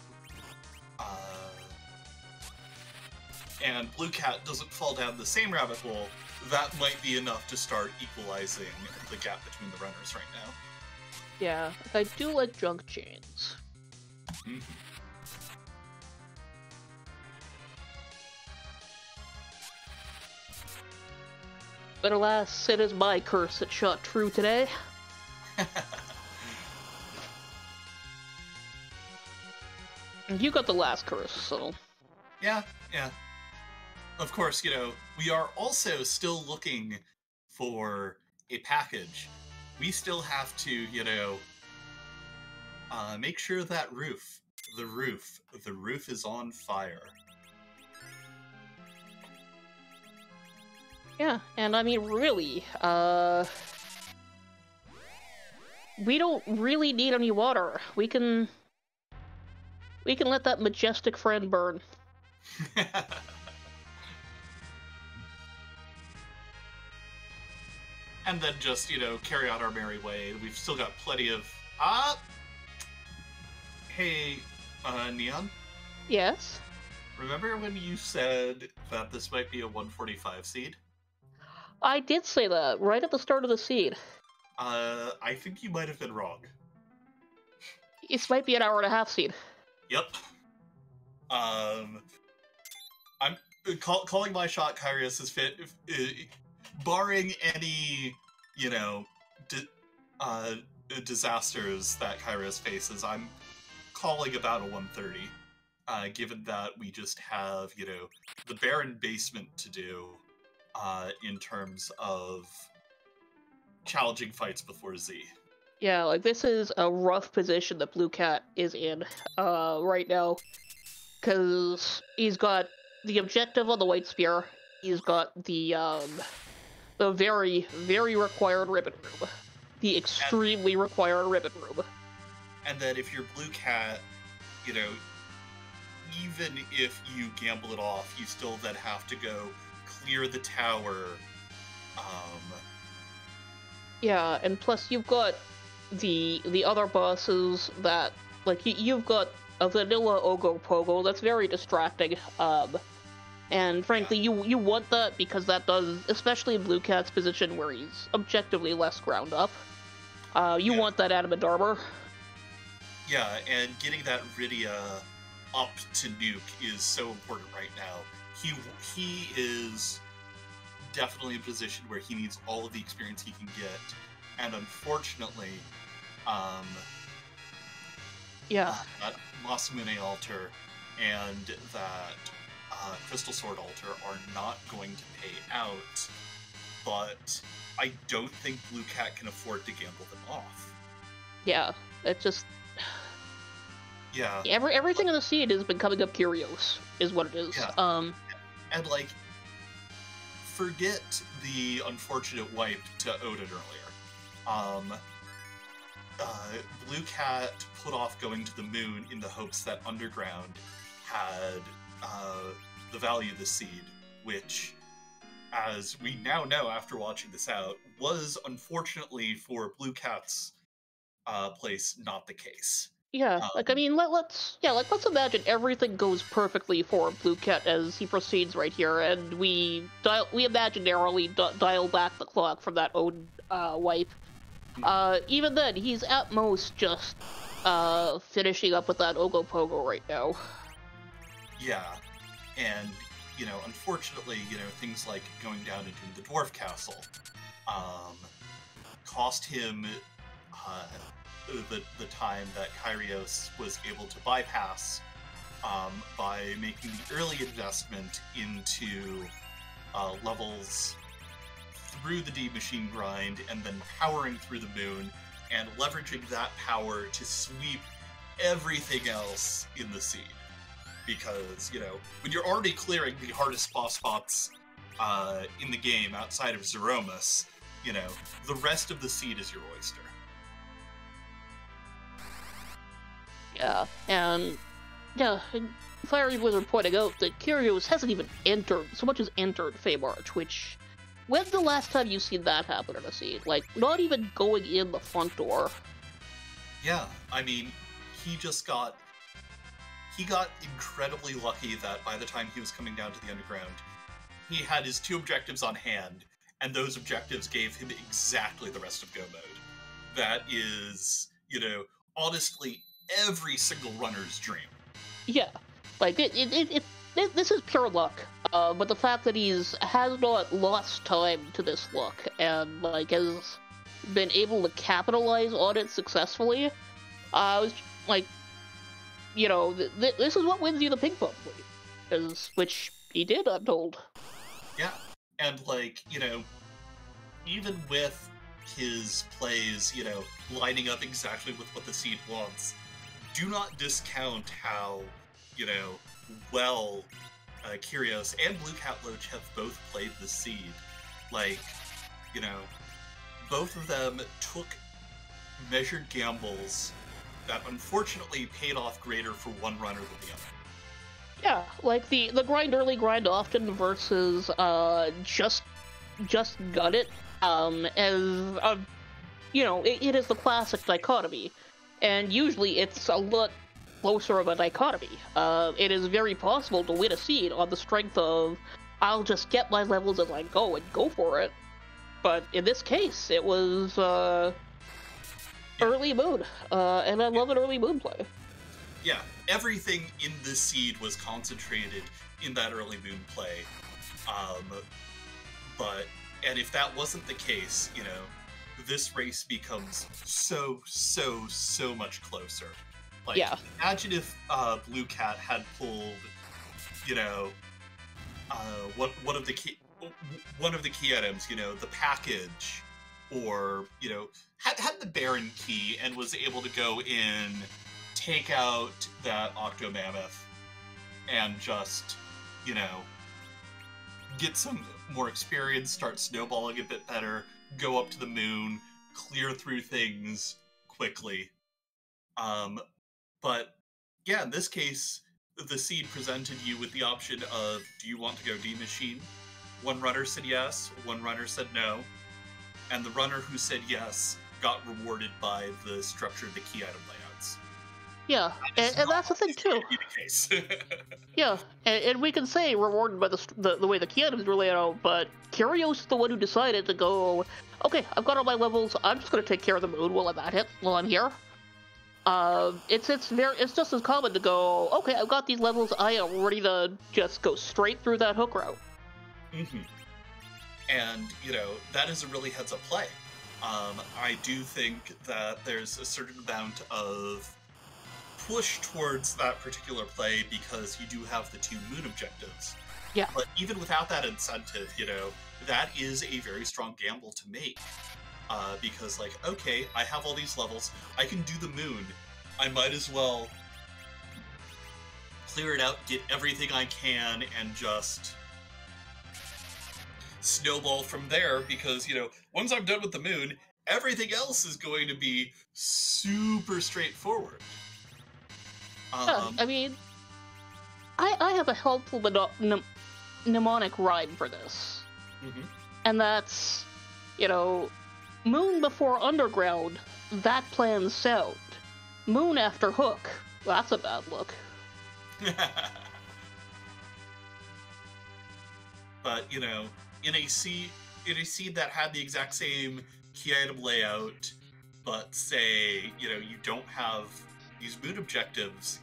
and Blue Cat doesn't fall down the same rabbit hole, that might be enough to start equalizing the gap between the runners right now. Yeah, I do like junk chains. Mm-hmm. But alas, it is my curse that shot true today. And you got the last curse, so... Yeah. Of course, you know, we are also still looking for a package. We still have to, you know, make sure that the roof is on fire. Yeah, and I mean, really, we don't really need any water. We can let that majestic friend burn. And then just, you know, carry on our merry way. We've still got plenty of... Hey, Neon? Yes? Remember when you said that this might be a 145 seed? I did say that, right at the start of the seed. I think you might have been wrong. This might be an hour-and-a-half seed. Yep. I'm calling my shot. Kyrios is fit. Barring any, you know, disasters that Kyrios faces, I'm calling about a 130. Given that we just have, you know, the Baron basement to do, in terms of challenging fights before Z. Yeah, like, this is a rough position that Blue Cat is in right now, because he's got the objective on the White Spear, he's got the very, very required Ribbon Room. The extremely required Ribbon Room. And then if you're Blue Cat, you know, even if you gamble it off, you still then have to go clear the tower. Yeah, and plus you've got the other bosses that, like, you've got a vanilla Ogopogo that's very distracting, and frankly, you want that because that does, especially in Blue Cat's position where he's objectively less ground up, you want that Adamant armor. Yeah, and getting that Rydia up to nuke is so important right now. He is definitely in a position where he needs all of the experience he can get, and unfortunately, that Masamune altar and that Crystal Sword altar are not going to pay out, but I don't think Blue Cat can afford to gamble them off. Yeah, it just... Yeah. Everything in the seed has been coming up Kyrios, is what it is. Yeah. And, like, forget the unfortunate wipe to Odin earlier. Blue Cat put off going to the moon in the hopes that Underground had the value of the seed, which, as we now know after watching this out, was unfortunately for Blue Cat's place not the case. Yeah, like, I mean, let's imagine everything goes perfectly for Blue Cat as he proceeds right here, and we imaginarily dial back the clock from that Odin wipe. Even then, he's at most just finishing up with that Ogopogo right now. Yeah, and, you know, unfortunately, you know, things like going down into the Dwarf Castle cost him the time that Kyrios was able to bypass by making the early investment into levels through the D machine grind and then powering through the moon and leveraging that power to sweep everything else in the seed. Because, you know, when you're already clearing the hardest boss spots in the game outside of Zeromus, you know, the rest of the seed is your oyster. Yeah, and Fiery Wizard pointing out that Kyrios hasn't even so much as entered Feymarch, which, when's the last time you've seen that happen in a seed? Like, not even going in the front door. Yeah, I mean, he got incredibly lucky that by the time he was coming down to the Underground, he had his 2 objectives on hand, and those objectives gave him exactly the rest of Go mode. That is, you know, honestly, every single runner's dream. Yeah, like, this is pure luck, but the fact that has not lost time to this luck, and, like, has been able to capitalize on it successfully, was, like, you know, this is what wins you the ping pong league, which he did, I'm told. Yeah, and, like, you know, even with his plays, you know, lining up exactly with what the seed wants, do not discount how, you know, well Kyrios and BlueCatLoach have both played the seed. Like, you know, both of them took measured gambles that unfortunately paid off greater for one runner than the other. Yeah, like the grind early, grind often versus just gut it. As you know, it is the classic dichotomy, and usually it's a lot closer of a dichotomy. It is very possible to win a seed on the strength of I'll just get my levels as I go and go for it. But in this case, it was early moon, and I love an early moon play. Yeah, everything in this seed was concentrated in that early moon play. And if that wasn't the case, you know, this race becomes so much closer. Like, yeah. Imagine if Blue Cat had pulled, you know, one of the one of the key items, the package, or had the Baron key and was able to go in, take out that Octo Mammoth, and just you know get some more experience, start snowballing a bit better, go up to the moon, clear through things quickly. Um, but yeah, in this case, the seed presented you with the option of, do you want to go D Machine? One runner said yes, one runner said no, and the runner who said yes got rewarded by the structure of the key item layouts. Yeah, and that's the thing too. Be the case. Yeah, and we can say rewarded by the way the key items were laid out, but Kyrios is the one who decided to go, okay, I've got all my levels, I'm just going to take care of the moon while I'm at it, while I'm here. It's just as common to go, okay, I've got these levels, I am ready to just go straight through that hook route. Mm-hmm. And, that is a really heads-up play. I do think that there's a certain amount of push towards that particular play because you do have the 2 moon objectives. Yeah. But even without that incentive, that is a very strong gamble to make. Because, okay, I have all these levels, I can do the moon, I might as well clear it out, get everything I can, and just snowball from there, because, once I'm done with the moon, everything else is going to be super straightforward. I mean, I have a helpful mnemonic rhyme for this. Mm-hmm. And that's, moon before underground, that plan's sound. Moon after hook, that's a bad look. But, in a seed that had the exact same key item layout, but say, you don't have these moon objectives,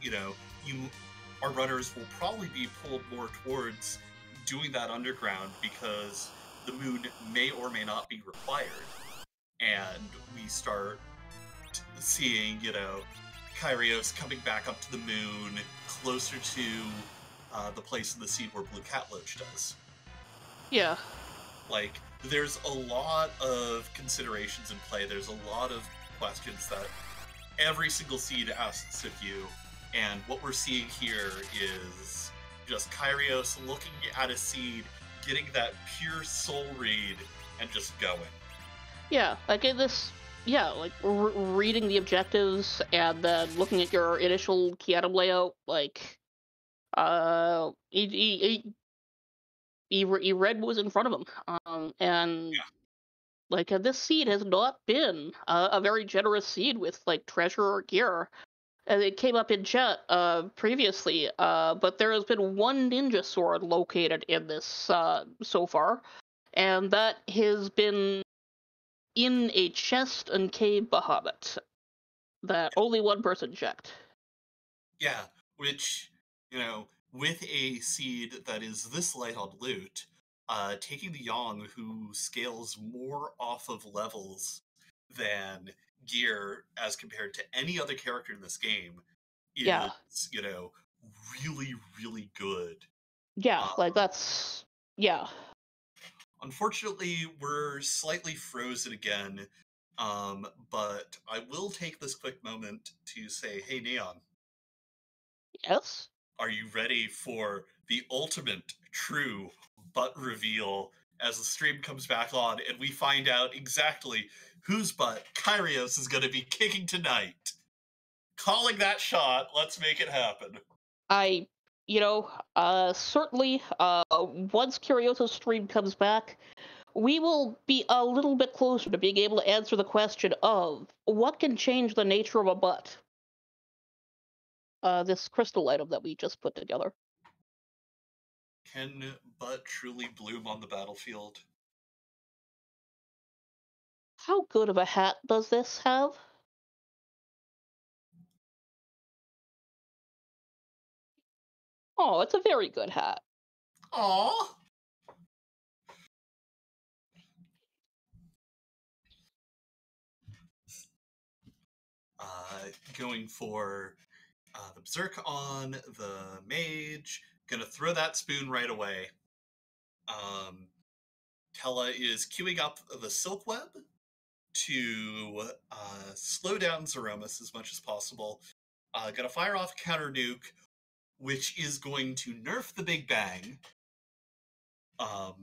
our runners will probably be pulled more towards doing that underground because the moon may or may not be required. And we start seeing, Kyrios coming back up to the moon, closer to the place in the seed where BlueCatLoach does. Yeah. There's a lot of considerations in play. There's a lot of questions that every single seed asks of you. And what we're seeing here is just Kyrios looking at a seed, getting that pure soul read, and just going. Yeah, reading the objectives and then looking at your initial key item layout, he read what was in front of him. And yeah. This seed has not been a very generous seed with treasure or gear. And it came up in chat previously, but there has been one ninja sword located in this so far, and that has been in a chest and cave Bahamut that only one person checked. Yeah, which, with a seed that is this light on loot, taking the Yang, who scales more off of levels than gear as compared to any other character in this game, is, really, really good. Yeah, that's... Yeah. Unfortunately, we're slightly frozen again, but I will take this quick moment to say, hey, Neon. Yes? Are you ready for the ultimate true butt reveal as the stream comes back on and we find out exactly whose butt Kyrios is going to be kicking tonight? Calling that shot. Let's make it happen. Certainly, once Kyrios' stream comes back, we will be a little bit closer to being able to answer the question of what can change the nature of a butt. This crystal item that we just put together. Can butt truly bloom on the battlefield? How good of a hat does this have? Oh, it's a very good hat. Aww. Going for the Berserk on the Mage. Gonna throw that spoon right away. Tella is queuing up the Silk Web to slow down Zeromus as much as possible. Gonna fire off a counter nuke, which is going to nerf the Big Bang.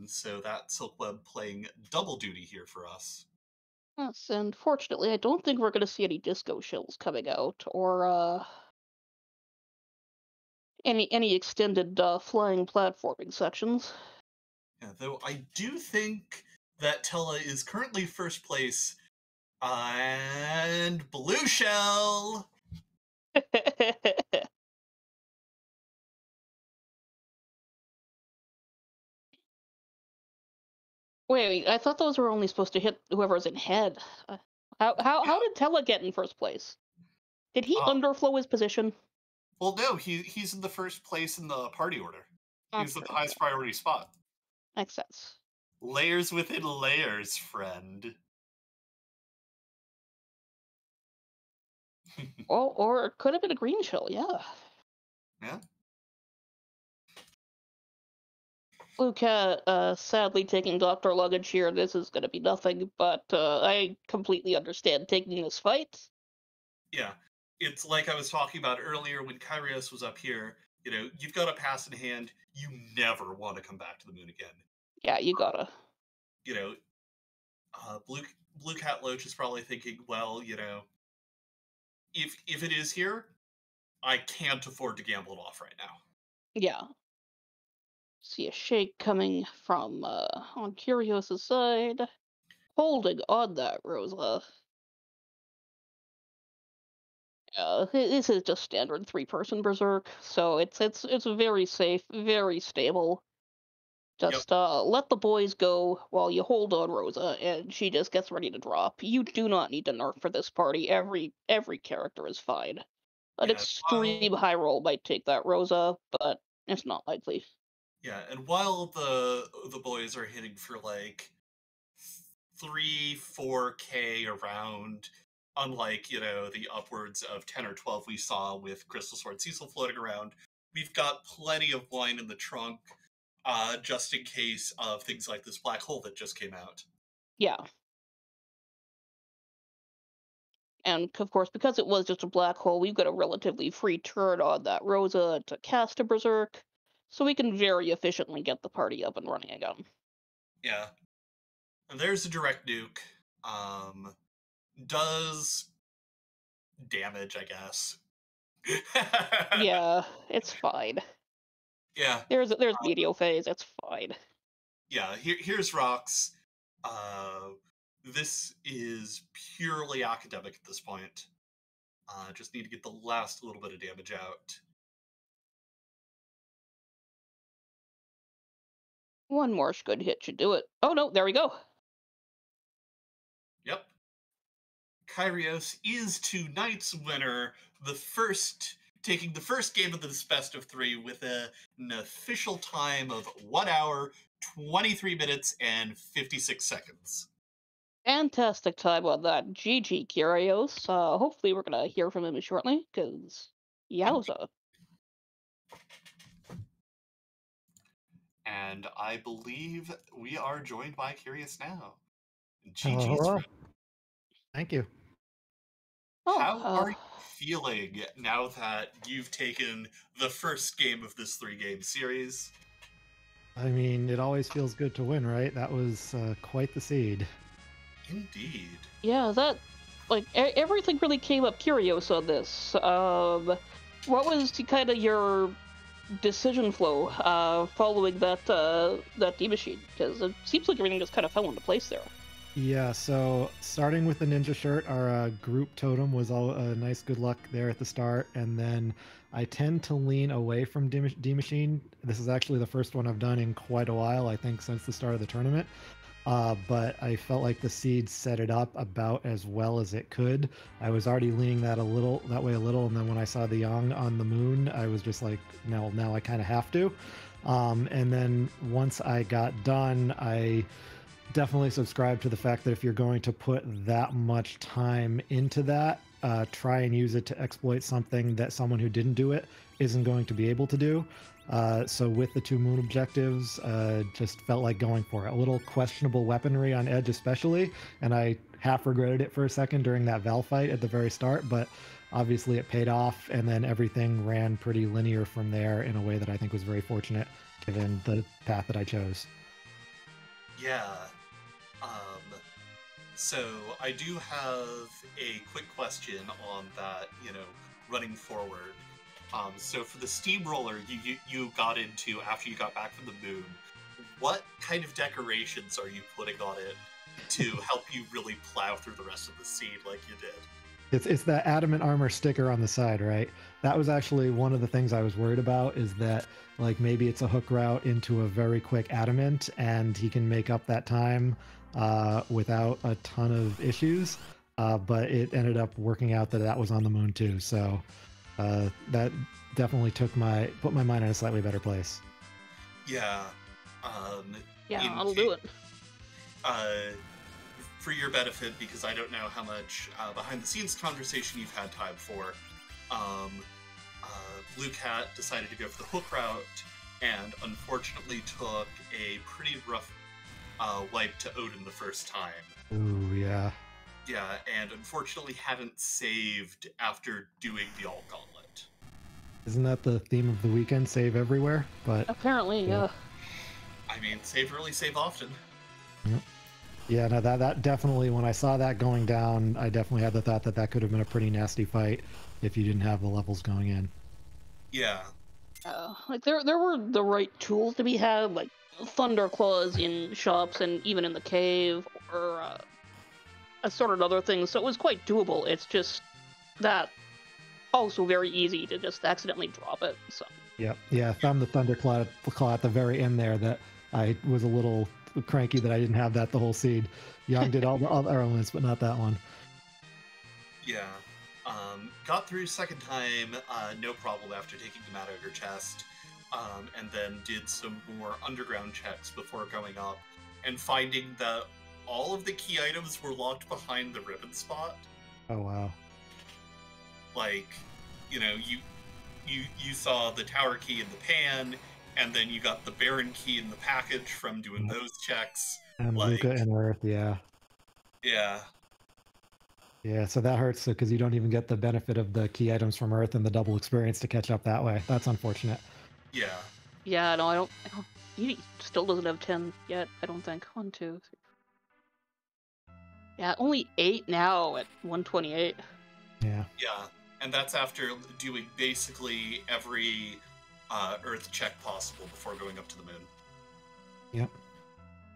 So that Silk Web playing double duty here for us. Yes, and fortunately, I don't think we're going to see any disco shells coming out, or any extended flying platforming sections. Yeah, though I do think that Tella is currently first place, and Blue Shell. Wait, I thought those were only supposed to hit whoever's in head. How did Tella get in first place? Did he underflow his position? Well, no, he's in the first place in the party order. He's at the highest Okay. priority spot. Makes sense. Layers within layers, friend. Well, or it could have been a green shell, yeah. Yeah. BlueCat, sadly taking doctor luggage here. This is going to be nothing, but I completely understand taking this fight. Yeah. It's like I was talking about earlier when Kyrios was up here. You know, you've got a pass in hand. You never want to come back to the moon again. Yeah, you gotta. You know, BlueCatLoach is probably thinking, well, you know, if it is here, I can't afford to gamble it off right now. Yeah. See a shake coming from on Kyrios' side. Holding on that, Rosa. This is just standard three-person berserk, so it's very safe, very stable. Just let the boys go while you hold on Rosa, and she just gets ready to drop. You do not need to nerf for this party. Every character is fine. An Yeah, extreme high roll might take that Rosa, but it's not likely. yeah, and while the boys are hitting for like 3-4K around, unlike, you know, the upwards of 10 or 12 we saw with Crystal Sword Cecil floating around, we've got plenty of wine in the trunk, just in case of things like this black hole that just came out. Yeah. And of course, because it was just a black hole, we've got a relatively free turn on that Rosa to cast a Berserk, so we can very efficiently get the party up and running again. Yeah. And there's a direct nuke. Does damage, I guess. Yeah, it's fine. Yeah. There's Meteor Phase, it's fine. Yeah, here's Rocks. This is purely academic at this point. Just need to get the last little bit of damage out. One more good hit should do it. Oh no, there we go. Yep. Kyrios is tonight's winner, taking the first game of this best of 3 with an official time of 1 hour, 23 minutes, and 56 seconds. Fantastic time on that. GG, Kyrios. Hopefully we're gonna hear from him shortly, because yowza. And I believe we are joined by Kyrios now. Hello. Thank you. How are you feeling now that you've taken the first game of this 3-game series? I mean, it always feels good to win, right? That was quite the seed. Indeed. Yeah, that, like, everything really came up Kyrios on this. What was kind of your decision flow following that D machine? Because it seems like everything just kind of fell into place there. Yeah, so starting with the ninja shirt, our group totem was all nice good luck there at the start, and then I tend to lean away from D machine. This is actually the first one I've done in quite a while, I think since the start of the tournament. But I felt like the seed set it up about as well as it could. I was already leaning that way a little, and then when I saw the Yang on the moon, I was just like, now I kind of have to. And then once I got done, I definitely subscribe to the fact that if you're going to put that much time into that, try and use it to exploit something that someone who didn't do it isn't going to be able to do. So with the 2 moon objectives, just felt like going for it. A little questionable weaponry on Edge especially, and I half regretted it for a second during that Val fight at the very start, but obviously it paid off, and then everything ran pretty linear from there in a way that I think was very fortunate given the path that I chose. Yeah. So I do have a quick question on that, running forward. So for the steamroller you got into after you got back from the moon, what kind of decorations are you putting on it to help you really plow through the rest of the scene like you did? It's that adamant armor sticker on the side, right? That was actually one of the things I was worried about, is that like maybe it's a hook route into a very quick adamant and he can make up that time without a ton of issues. But it ended up working out that was on the moon too. So that definitely put my mind in a slightly better place. Yeah. I'll do it. For your benefit, because I don't know how much behind-the-scenes conversation you've had time for, Blue Cat decided to go for the hook route, and unfortunately took a pretty rough wipe to Odin the first time. Ooh, yeah. Yeah, and unfortunately hadn't saved after doing the All Gauntlet. Isn't that the theme of the weekend? Save everywhere? But apparently, yeah. I mean, save early, save often. Yep. Yeah, no, that definitely, when I saw that going down, I definitely had the thought that that could have been a pretty nasty fight if you didn't have the levels going in. Yeah. Like there were the right tools to be had, like thunder claws in shops and even in the cave, or assorted other things. So it was quite doable. It's just that also very easy to just accidentally drop it. So. Yep. Yeah, I found the thunderclaw at the very end there that I was a little cranky that I didn't have that the whole seed. Young did all the other elements, but not that one. Yeah. Got through second time, no problem after taking the Mad Ogre chest, and then did some more underground checks before going up, and finding that all of the key items were locked behind the ribbon spot. Oh, wow. Like, you saw the tower key in the pan, and then you got the Baron key in the package from doing those checks. And Luca and Earth, yeah. Yeah. Yeah, so that hurts because you don't even get the benefit of the key items from Earth and the double experience to catch up that way. That's unfortunate. Yeah. Yeah, no, I don't. He still doesn't have 10 yet, I don't think. 1, 2, 3. Yeah, only 8 now at 128. Yeah. Yeah, and that's after doing basically every Earth check possible before going up to the moon. Yep.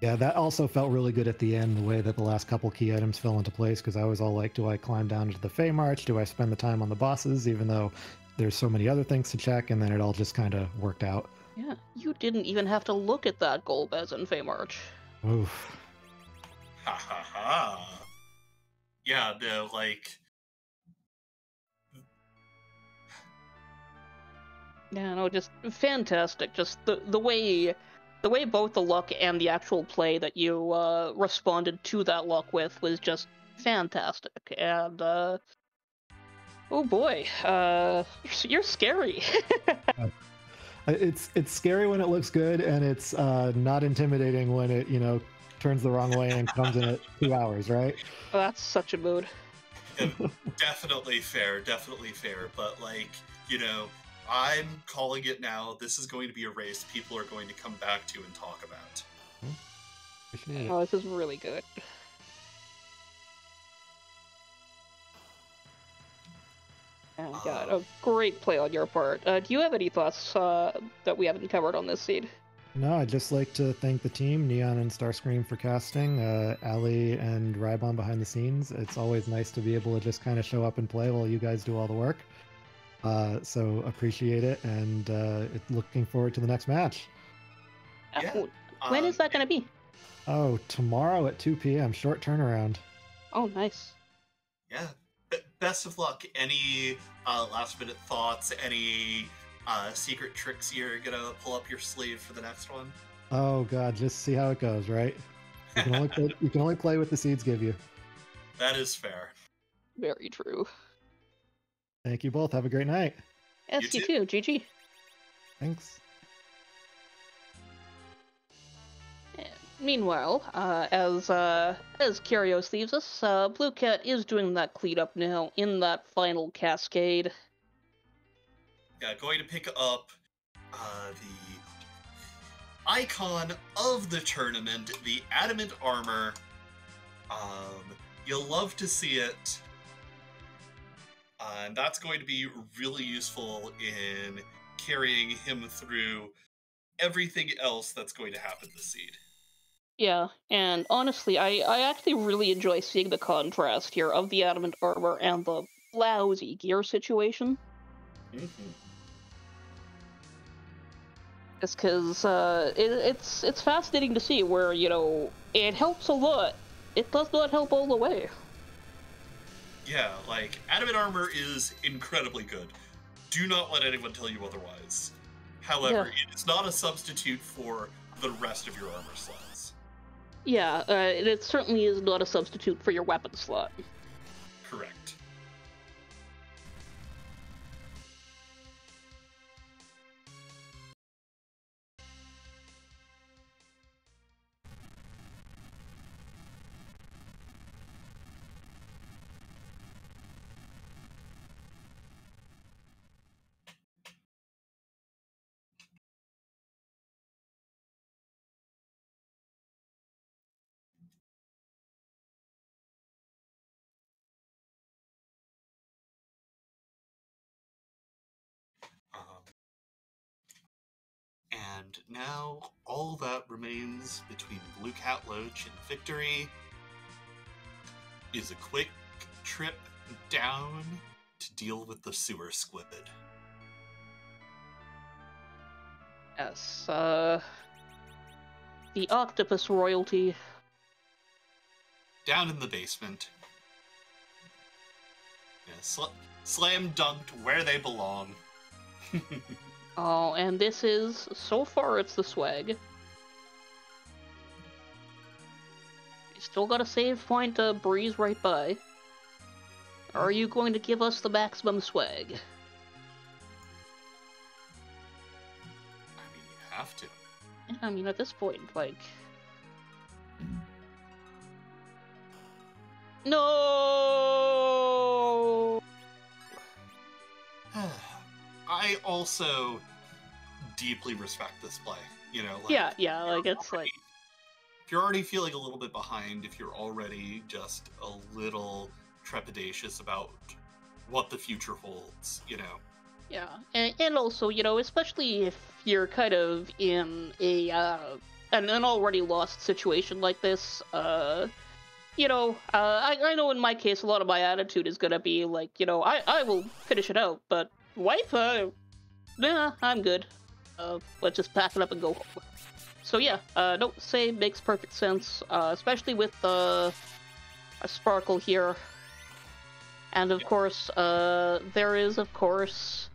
Yeah, that also felt really good at the end, the way that the last couple key items fell into place, because I was all like, do I climb down to the Fey March? Do I spend the time on the bosses, even though there's so many other things to check? And then it all just kind of worked out. Yeah, you didn't even have to look at that Golbez in Fey March. Oof. Ha ha ha. Yeah, no, like... Yeah, no, just fantastic. Just the way both the luck and the actual play that you responded to that luck with was just fantastic. And oh boy, you're scary. It's scary when it looks good, and it's not intimidating when it turns the wrong way and comes in at 2 hours, right? Oh, that's such a mood. Definitely fair, but like, I'm calling it now. This is going to be a race people are going to come back to and talk about. Oh, this is really good. Oh, God, a great play on your part. Do you have any thoughts that we haven't covered on this seed? No, I'd just like to thank the team, Neon and Starscream for casting, Ali and Rybon behind the scenes. It's always nice to be able to just kind of show up and play while you guys do all the work. So appreciate it, and looking forward to the next match. Yeah. When is that going to be? Oh, tomorrow at 2 p.m. Short turnaround. Oh, nice. Yeah. Best of luck. Any last-minute thoughts? Any secret tricks you're gonna pull up your sleeve for the next one? Oh God, just see how it goes, right? You can only play what the seeds give you. That is fair. Very true. Thank you both. Have a great night. Yes, you too. GG. Thanks. Meanwhile, as Kyrios leaves us, Blue Cat is doing that cleanup now in that final cascade. Yeah, going to pick up the icon of the tournament, the Adamant armor. You'll love to see it. And that's going to be really useful in carrying him through everything else that's going to happen this seed. Yeah, and honestly, I actually really enjoy seeing the contrast here of the Adamant armor and the lousy gear situation. Mm-hmm. Just because it's fascinating to see where, you know, it helps a lot. It does not help all the way. Yeah, like, Adamant armor is incredibly good. Do not let anyone tell you otherwise. However, Yeah. it is not a substitute for the rest of your armor slots. Yeah, it certainly is not a substitute for your weapon slot. Correct. And now all that remains between BlueCatLoach and victory is a quick trip down to deal with the sewer squid. Yes, the octopus royalty. Down in the basement. Yeah, slam dunked where they belong. Oh, and this is, so far it's the swag. You still got a save point to breeze right by. Or are you going to give us the maximum swag? I mean, you have to. I mean, at this point, like... No! I also deeply respect this play. You know, like, Yeah, like, it's like... if you're already feeling a little bit behind, if you're already just a little trepidatious about what the future holds, you know. Yeah, and also, you know, especially if you're kind of in a, an already lost situation like this, you know, I know in my case, a lot of my attitude is gonna be like, you know, I will finish it out, but wife, nah, I'm good. Let's just pack it up and go home. So yeah, no, save makes perfect sense, especially with a sparkle here. And of course, there is, of course,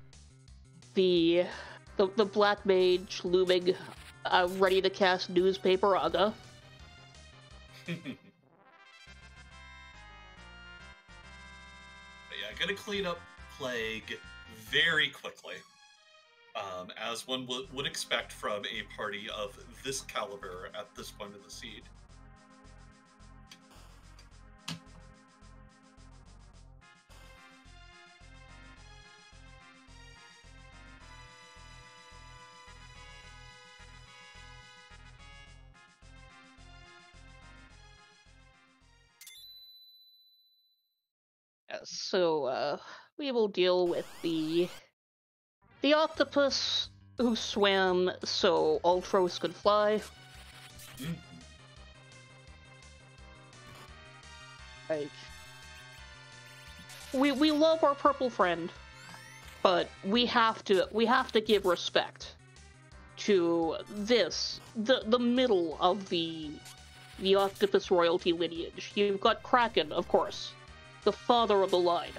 the Black Mage looming, ready to cast Newspaper Aga. But yeah, gonna clean up Plague very quickly. As one would expect from a party of this caliber at this point of the seed. So, we will deal with the octopus who swam so Ultros could fly. Mm. Like, we love our purple friend, but we have to give respect to the middle of the octopus royalty lineage. You've got Kraken, of course, the father of the line.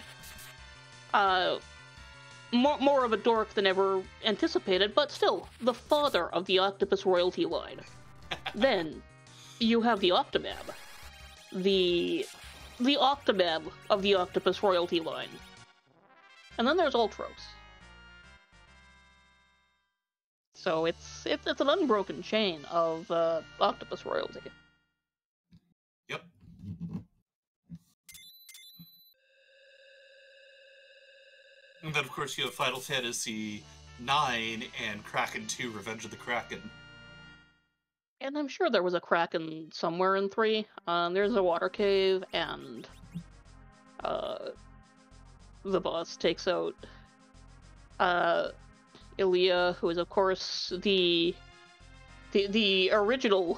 More of a dork than ever anticipated, but still, the father of the octopus royalty line. Then, you have the Octomab. The Octomab of the octopus royalty line. And then there's Ultros. So it's an unbroken chain of octopus royalty. Yep. And then, of course, you have Final Fantasy IX and Kraken 2: Revenge of the Kraken. And I'm sure there was a Kraken somewhere in 3. There's a water cave, and the boss takes out Ilya, who is, of course, the original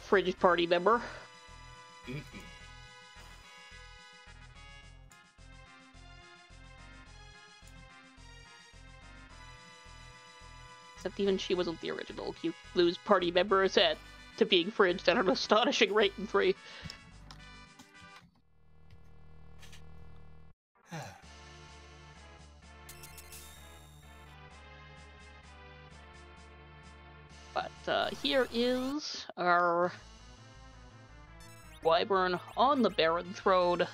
Fridge party member. Mm-hmm. Except even she wasn't the original. You lose party members to being Fridge at an astonishing rate in 3. But here is our Wyvern on the Barren Throne.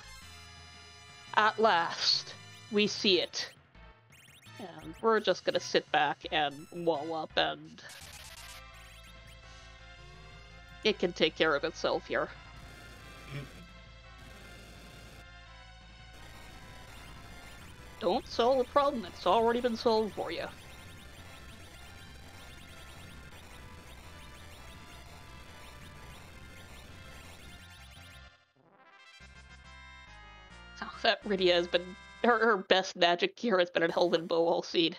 At last, we see it. And we're just gonna sit back and wall up, and it can take care of itself here. Don't solve a problem that's already been solved for you. Oh, that Rydia has been... Her best magic gear has been an Elven Bow all seed.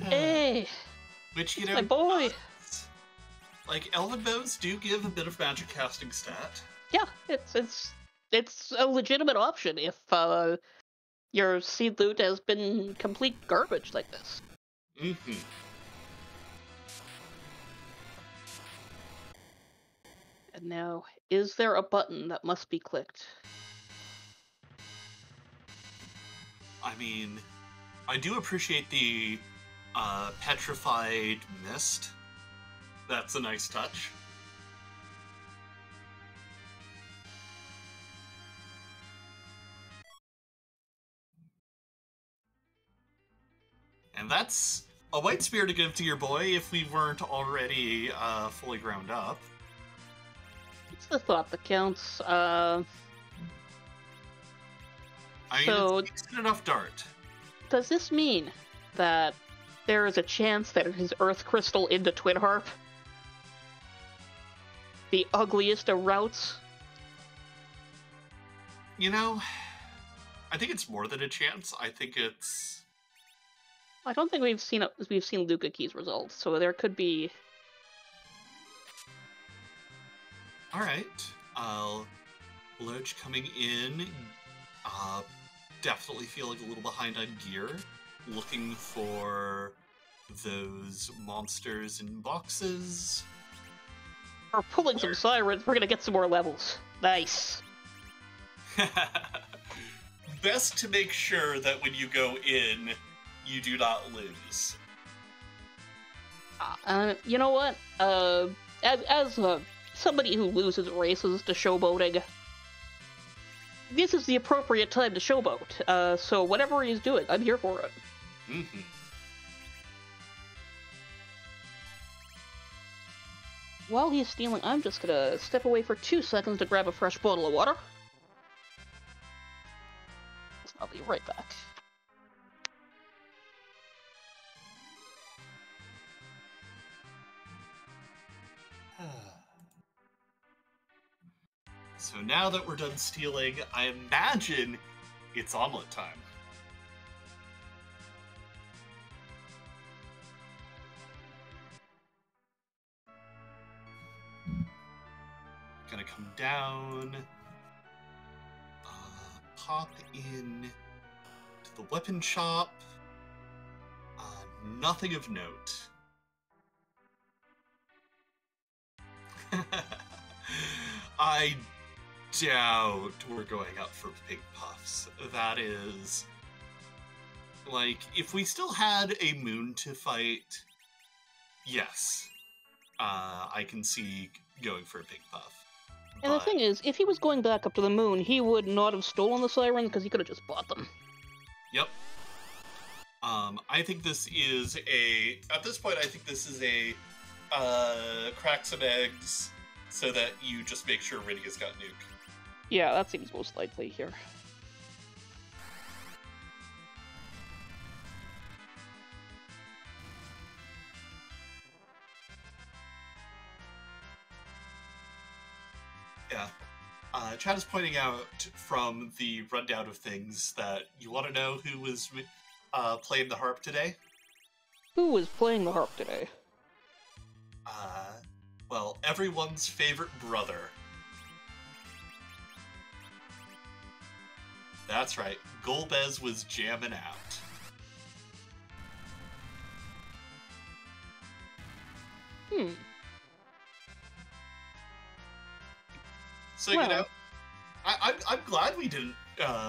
Hey! Which, you know... My boy! Like, Elven Bows do give a bit of magic casting stat. Yeah, it's a legitimate option if your seed loot has been complete garbage like this. Mm-hmm. And now, is there a button that must be clicked? I mean, I do appreciate the petrified mist. That's a nice touch. And that's a white spear to give to your boy if we weren't already fully ground up. It's the thought that counts. I mean, So- it's decent enough dart. Does this mean that there is a chance that it is Earth Crystal into Twin Harp? The ugliest of routes? You know, I think it's more than a chance. I think it's... I don't think we've seen Luca Key's results, so there could be... Alright. Loach coming in. Definitely feeling a little behind on gear. Looking for those monsters in boxes. We're pulling some sirens, we're gonna get some more levels. Nice. Best to make sure that when you go in, you do not lose. You know what? As somebody who loses races to showboating, this is the appropriate time to showboat. So whatever he's doing, I'm here for it. Mm-hmm. While he's stealing, I'm just gonna step away for 2 seconds to grab a fresh bottle of water. I'll be right back. So now that we're done stealing, I imagine it's omelet time. Gonna come down, pop in to the weapon shop. Nothing of note. I doubt we're going up for Pig Puffs. That is... Like, if we still had a moon to fight, yes. I can see going for a Pig Puff. And the thing is, if he was going back up to the moon, he would not have stolen the sirens because he could have just bought them. Yep. I think this is at this point, I think this is crack some eggs so that you just make sure Rydia's got nuke. Yeah, that seems most likely here. Yeah. Chad is pointing out from the rundown of things that you want to know who was playing the harp today? Who was playing the harp today? Well, everyone's favorite brother. That's right, Golbez was jamming out. So, well, you know, I'm glad we didn't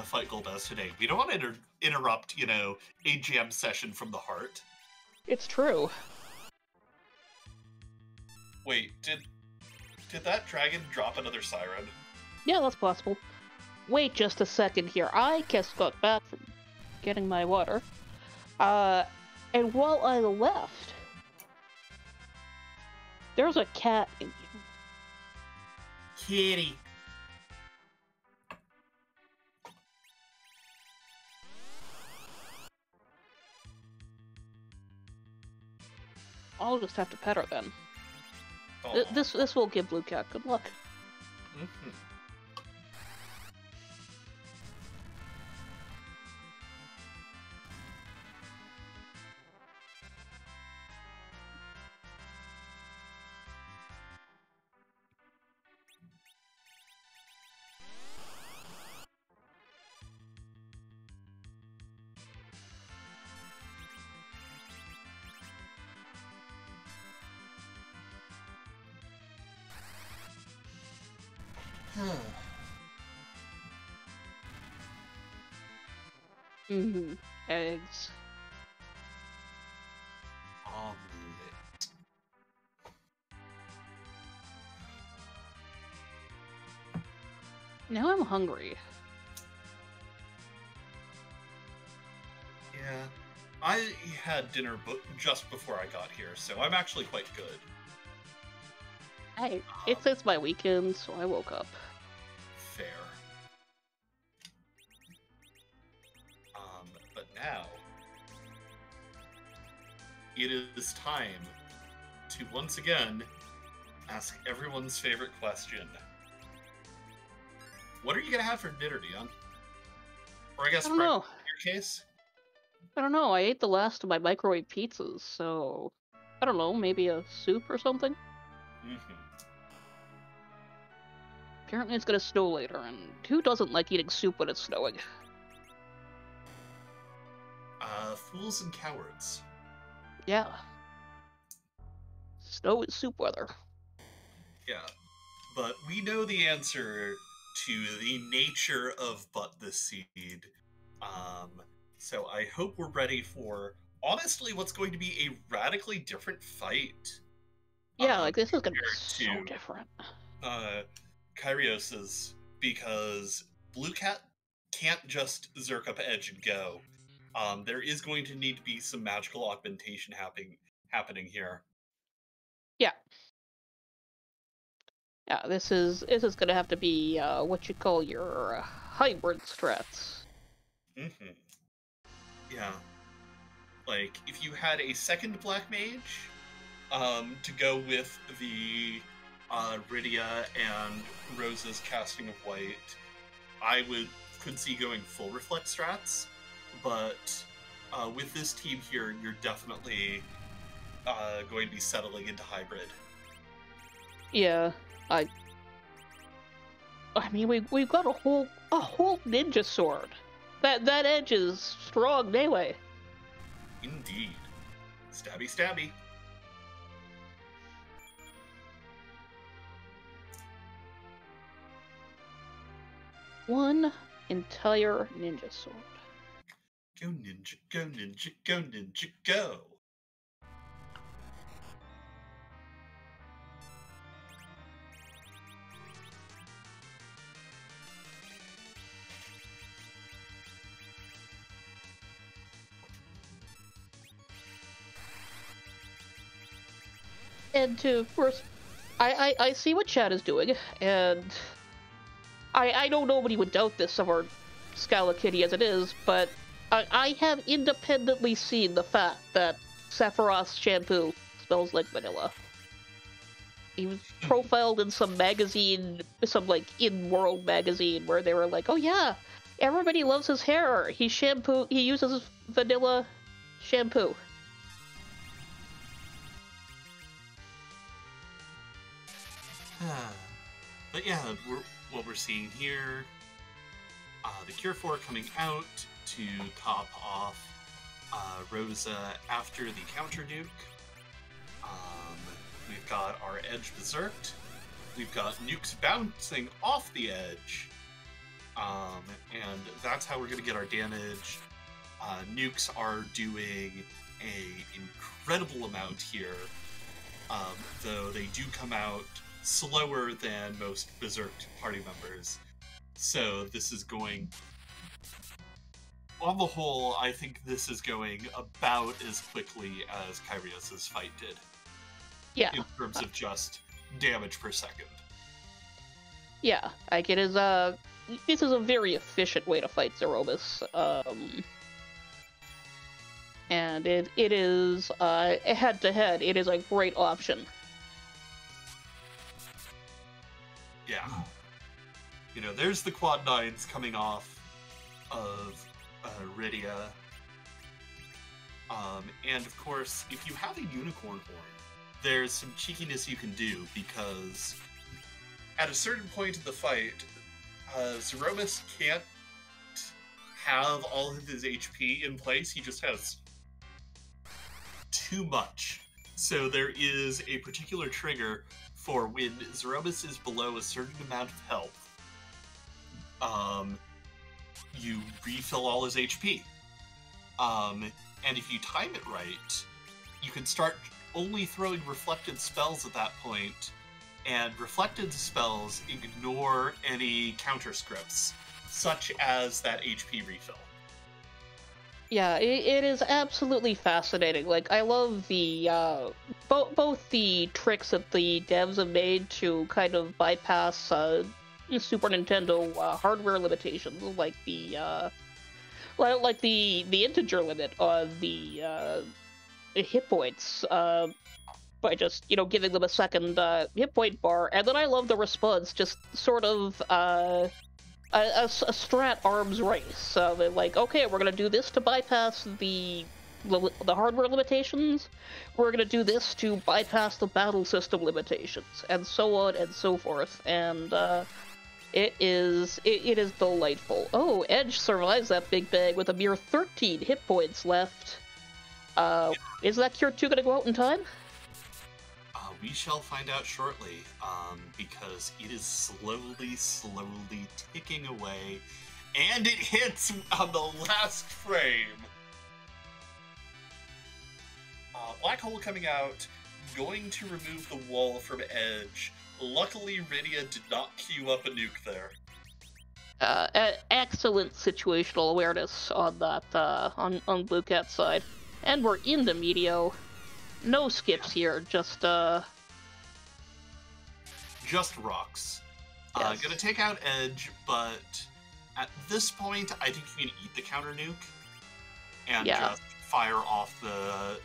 fight Golbez today. We don't want to interrupt, you know, a jam session from the heart. It's true. Wait, did that dragon drop another siren? Yeah, that's possible. Wait just a second here. I just got back from getting my water. And while I left, there's a cat in here. Kitty. I'll just have to pet her then. Aw. This will give Blue Cat good luck. Mm-hmm. Eggs. Omelette. Now I'm hungry. Yeah, I had dinner just before I got here, so I'm actually quite good. Hey, it's my weekend, so I woke up. Fair. But now, it is time to once again ask everyone's favorite question. What are you gonna have for dinner, Dion? Or I guess I don't know. in your case? I don't know. I ate the last of my microwave pizzas, so I don't know. Maybe a soup or something. Mm-hmm. Apparently, it's gonna snow later, and who doesn't like eating soup when it's snowing? Fools and cowards. Yeah. Snow is soup weather. Yeah, but we know the answer to the nature of But the Seed. So I hope we're ready for, honestly, what's going to be a radically different fight. Yeah, like this is gonna be so compared to, different. Kyrios's, because Blue Cat can't just Zerk up Edge and go. There is going to need to be some magical augmentation happening here. Yeah. Yeah, this is gonna have to be what you call your hybrid strats. Mm-hmm. Yeah. Like, if you had a second Black Mage, to go with the Rydia and Rose's casting of white, I could see going full reflect strats, but with this team here, you're definitely going to be settling into hybrid. Yeah, I mean we've got a whole ninja sword. That edge is strong melee. Indeed. Stabby stabby. One entire ninja sword. Go ninja, go ninja, go ninja, go! And to first, I see what Chad is doing, and I know nobody would doubt this of our Scala Kitty as it is, but I have independently seen the fact that Sephiroth's shampoo smells like vanilla. He was profiled in some magazine, some like in-world magazine, where they were like, "Oh yeah, everybody loves his hair. He uses vanilla shampoo." But yeah, what we're seeing here, the Cure 4 coming out to top off Rosa after the counter nuke. We've got our edge berserked. We've got nukes bouncing off the edge. And that's how we're going to get our damage. Nukes are doing an incredible amount here, though they do come out slower than most berserked party members. So this is going... On the whole, I think this is going about as quickly as Kyrios' fight did. Yeah. In terms of just damage per second. Yeah, like it is this is a very efficient way to fight Zerobus. And it is head to head, it is a great option. Yeah. You know, there's the quad nines coming off of Rydia. And of course, if you have a unicorn horn, there's some cheekiness you can do, because at a certain point in the fight, Zerobus can't have all of his HP in place. He just has too much. So there is a particular trigger for when Zerobus is below a certain amount of health. You refill all his HP. And if you time it right, you can start only throwing reflected spells at that point, and reflected spells ignore any counter scripts, such as that HP refill. Yeah, it is absolutely fascinating. Like, I love the, both the tricks that the devs have made to kind of bypass, Super Nintendo, hardware limitations, like the integer limit on the hit points, by just, giving them a second, hit point bar. And then I love the response, just sort of, a strat arms race. So they're like, okay, we're gonna do this to bypass the hardware limitations. We're gonna do this to bypass the battle system limitations, and so on and so forth. And it is delightful. Oh, Edge survives that big bang with a mere 13 hit points left. Is that Cure 2 gonna go out in time? We shall find out shortly, because it is slowly ticking away, and it hits on the last frame. Black Hole coming out, going to remove the wall from Edge. Luckily, Rydia did not queue up a nuke there. Excellent situational awareness on that, on BlueCat's side. And we're in the Meteo. No skips here, just rocks. Yes. Gonna take out Edge, but at this point, I think you can eat the counter nuke and just fire off the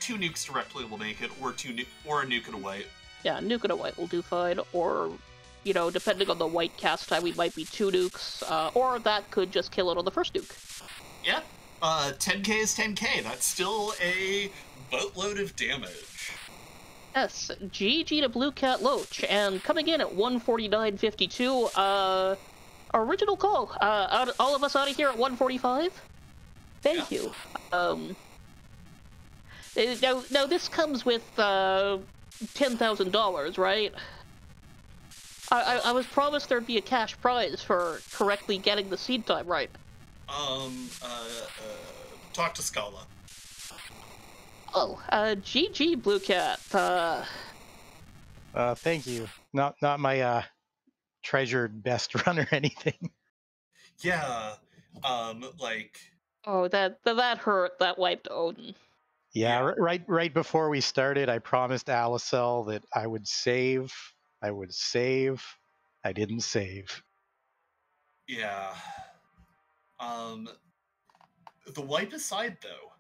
2 nukes directly will make it, or a nuke and a white. Yeah, nuke and a white will do fine, or, depending on the white cast time, we might be 2 nukes, or that could just kill it on the first nuke. Yeah, 10k is 10k. That's still a boatload of damage. Yes, GG to BlueCatLoach, and coming in at 149.52, original call. All of us out of here at 145? Thank you. Now this comes with, $10,000, right? I was promised there'd be a cash prize for correctly getting the seed time right. Talk to Scala. Oh, GG, BlueCat. Thank you. Not my, treasured best run or anything. Yeah, Oh, that hurt. That wiped Odin. Yeah, Yeah. right before we started, I promised Alicel that I would save. I would save. I didn't save. Yeah. Um, the wipe aside, though,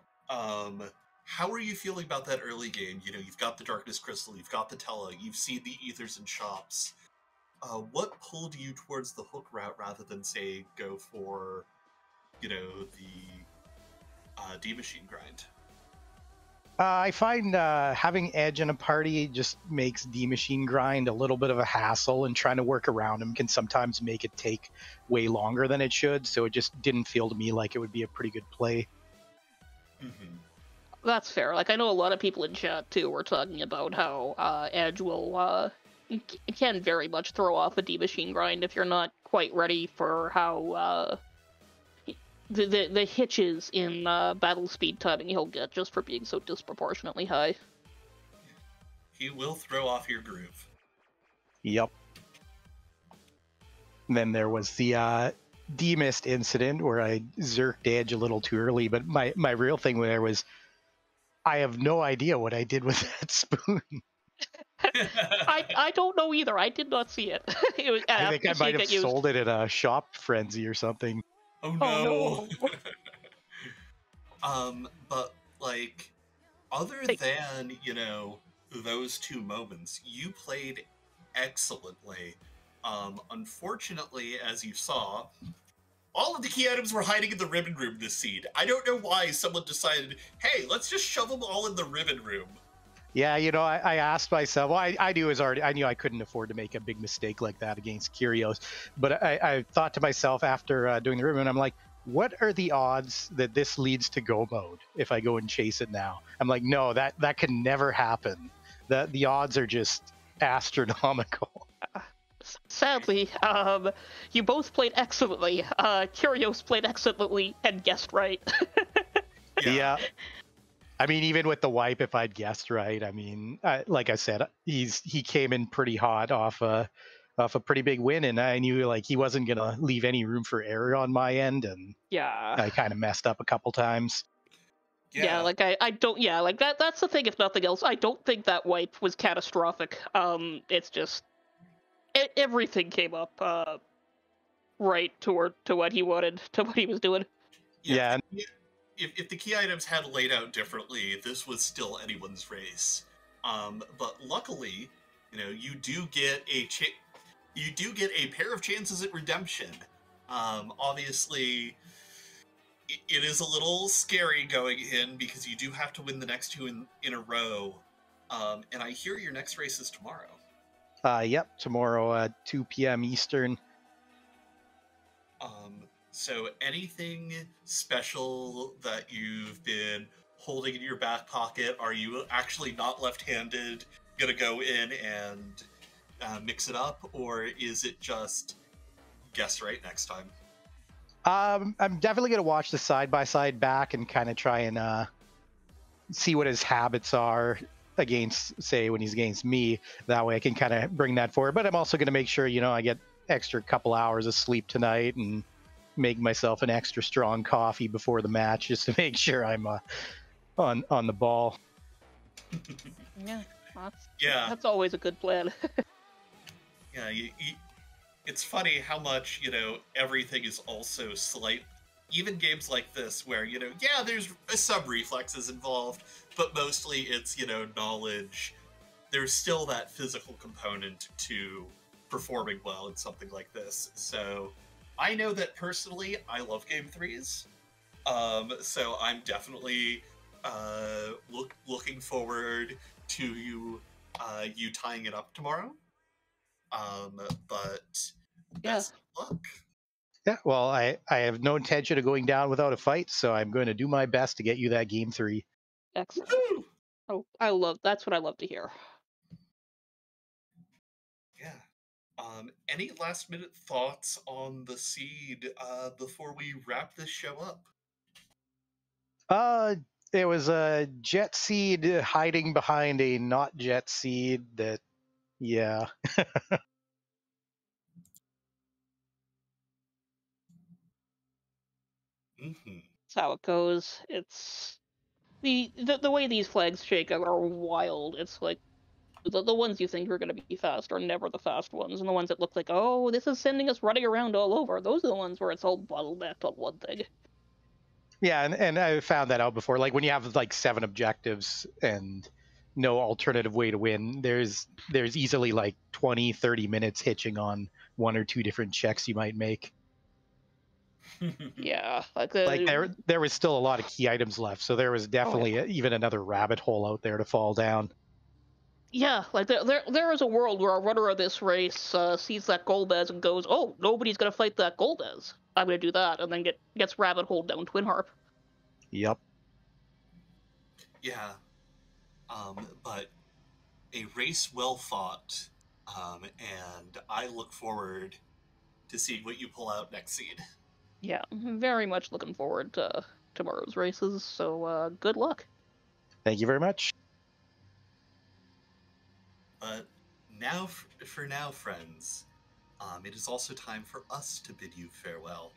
how are you feeling about that early game? You know, you've got the Darkness Crystal, you've got the Tella, you've seen the Ethers and Shops. What pulled you towards the hook route rather than, say, go for, you know, the D machine grind? I find having Edge in a party just makes D machine grind a little bit of a hassle, and trying to work around him can sometimes make it take way longer than it should. So it just didn't feel to me like it would be a pretty good play. Mm-hmm. That's fair. Like, I know a lot of people in chat, too, were talking about how Edge will, can very much throw off a D-Machine grind if you're not quite ready for how, the hitches in battle speed timing he'll get just for being so disproportionately high. He will throw off your groove. Yep. And then there was the D-Mist incident where I zerked Edge a little too early, but my real thing there was I have no idea what I did with that spoon. I don't know either. I did not see it. It was, I think I might have used. sold it at a shop frenzy or something. Oh Oh no. no. But like, other Hey. than, you know, those two moments, you played excellently. Unfortunately, as you saw, all of the key items were hiding in the ribbon room this seed. I don't know why someone decided, hey, let's just shove them all in the ribbon room. Yeah, you know, I asked myself, well, I knew I couldn't afford to make a big mistake like that against Kyrios, but I thought to myself after doing the ribbon, I'm like, what are the odds that this leads to go mode if I go and chase it now? I'm like, no, that can never happen. The odds are just astronomical. Sadly, you both played excellently. Kyrios played excellently and guessed right. Yeah. I mean, even with the wipe, if I'd guessed right, I mean, like I said, he came in pretty hot off a pretty big win, and I knew like he wasn't gonna leave any room for error on my end, and Yeah. I kind of messed up a couple times. Yeah, like I don't. Yeah, like that's the thing. If nothing else, I don't think that wipe was catastrophic. It's just everything came up right toward to what he wanted, to what he was doing. Yeah. If the key items had laid out differently, this was still anyone's race. But luckily, you know, you do get a pair of chances at redemption. Obviously, it is a little scary going in because you do have to win the next two in a row. And I hear your next race is tomorrow. Yep, tomorrow 2 p.m. Eastern. So anything special that you've been holding in your back pocket? Are you actually not left-handed, gonna go in and mix it up, or is it just guess right next time? I'm definitely gonna watch the side-by-side back and kind of try and see what his habits are against, say, when he's against me. That way I can kind of bring that forward. But I'm also going to make sure, you know, I get extra couple hours of sleep tonight and make myself an extra strong coffee before the match just to make sure I'm on the ball. Yeah, that's always a good plan. Yeah, it's funny how much, you know, everything is also slight. Even games like this where, you know, yeah, there's some reflexes involved, but mostly it's, you know, knowledge. There's still that physical component to performing well in something like this. So I know that personally I love game threes. So I'm definitely looking forward to you tying it up tomorrow. But best of luck. Yeah, well, I have no intention of going down without a fight, so I'm going to do my best to get you that game 3. Excellent. Oh, that's what I love to hear. Yeah. Any last minute thoughts on the seed before we wrap this show up? It was a jet seed hiding behind a not jet seed that, yeah. Mm-hmm. That's how it goes. It's the way these flags shake out are wild. It's like the ones you think are going to be fast are never the fast ones, and the ones that look like, oh, this is sending us running around all over, those are the ones where it's all bottlenecked on one thing. Yeah, and I found that out before. Like when you have like 7 objectives and no alternative way to win, there's easily like 20, 30 minutes hitching on 1 or 2 different checks you might make. Yeah, like There was still a lot of key items left, so there was definitely even another rabbit hole out there to fall down. yeah, like there is a world where a runner of this race sees that Golbez and goes, oh, nobody's gonna fight that Golbez. I'm gonna do that, and then gets rabbit holed down Twin Harp. Yep. Yeah. But a race well fought, and I look forward to seeing what you pull out next seed. Yeah, very much looking forward to tomorrow's races. So good luck. Thank you very much. But now, for now, friends, it is also time for us to bid you farewell.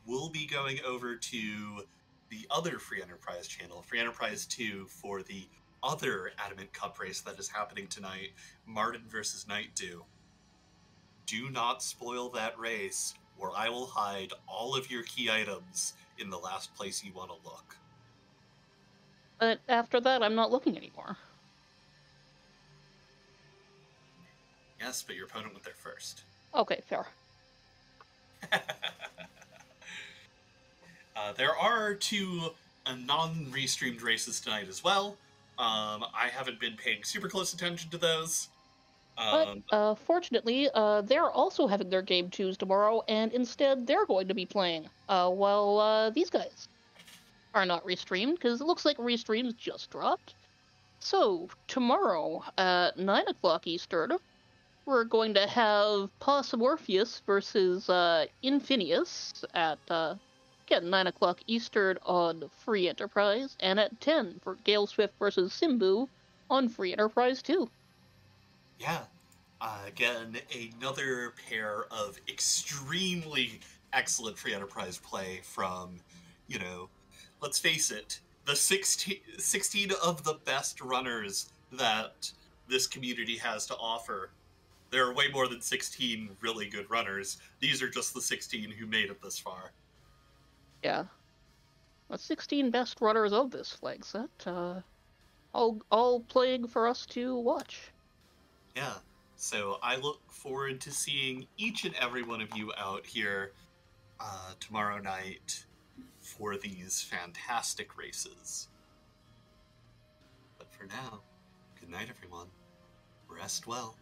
We'll be going over to the other Free Enterprise channel, Free Enterprise 2, for the other Adamant Cup race that is happening tonight, Martin versus Night Dew. Do not spoil that race, or I will hide all of your key items in the last place you want to look. But after that, I'm not looking anymore. Yes, but your opponent went there first. Okay, fair. There are 2 non-restreamed races tonight as well. I haven't been paying super close attention to those. But fortunately, they're also having their game 2s tomorrow, and instead they're going to be playing, while these guys are not restreamed, because it looks like restreams just dropped. So, tomorrow at 9 o'clock Eastern, we're going to have Morpheus versus Infinius at, again, 9 o'clock Eastern on Free Enterprise, and at 10 for Gale Swift versus Simbu on Free Enterprise 2. Yeah. Again, another pair of extremely excellent Free Enterprise play from, let's face it, the 16 of the best runners that this community has to offer. There are way more than 16 really good runners. These are just the 16 who made it this far. Yeah. The 16 best runners of this flag set, all playing for us to watch. Yeah. So I look forward to seeing each and every one of you out here tomorrow night for these fantastic races. But for now, good night, everyone. Rest well.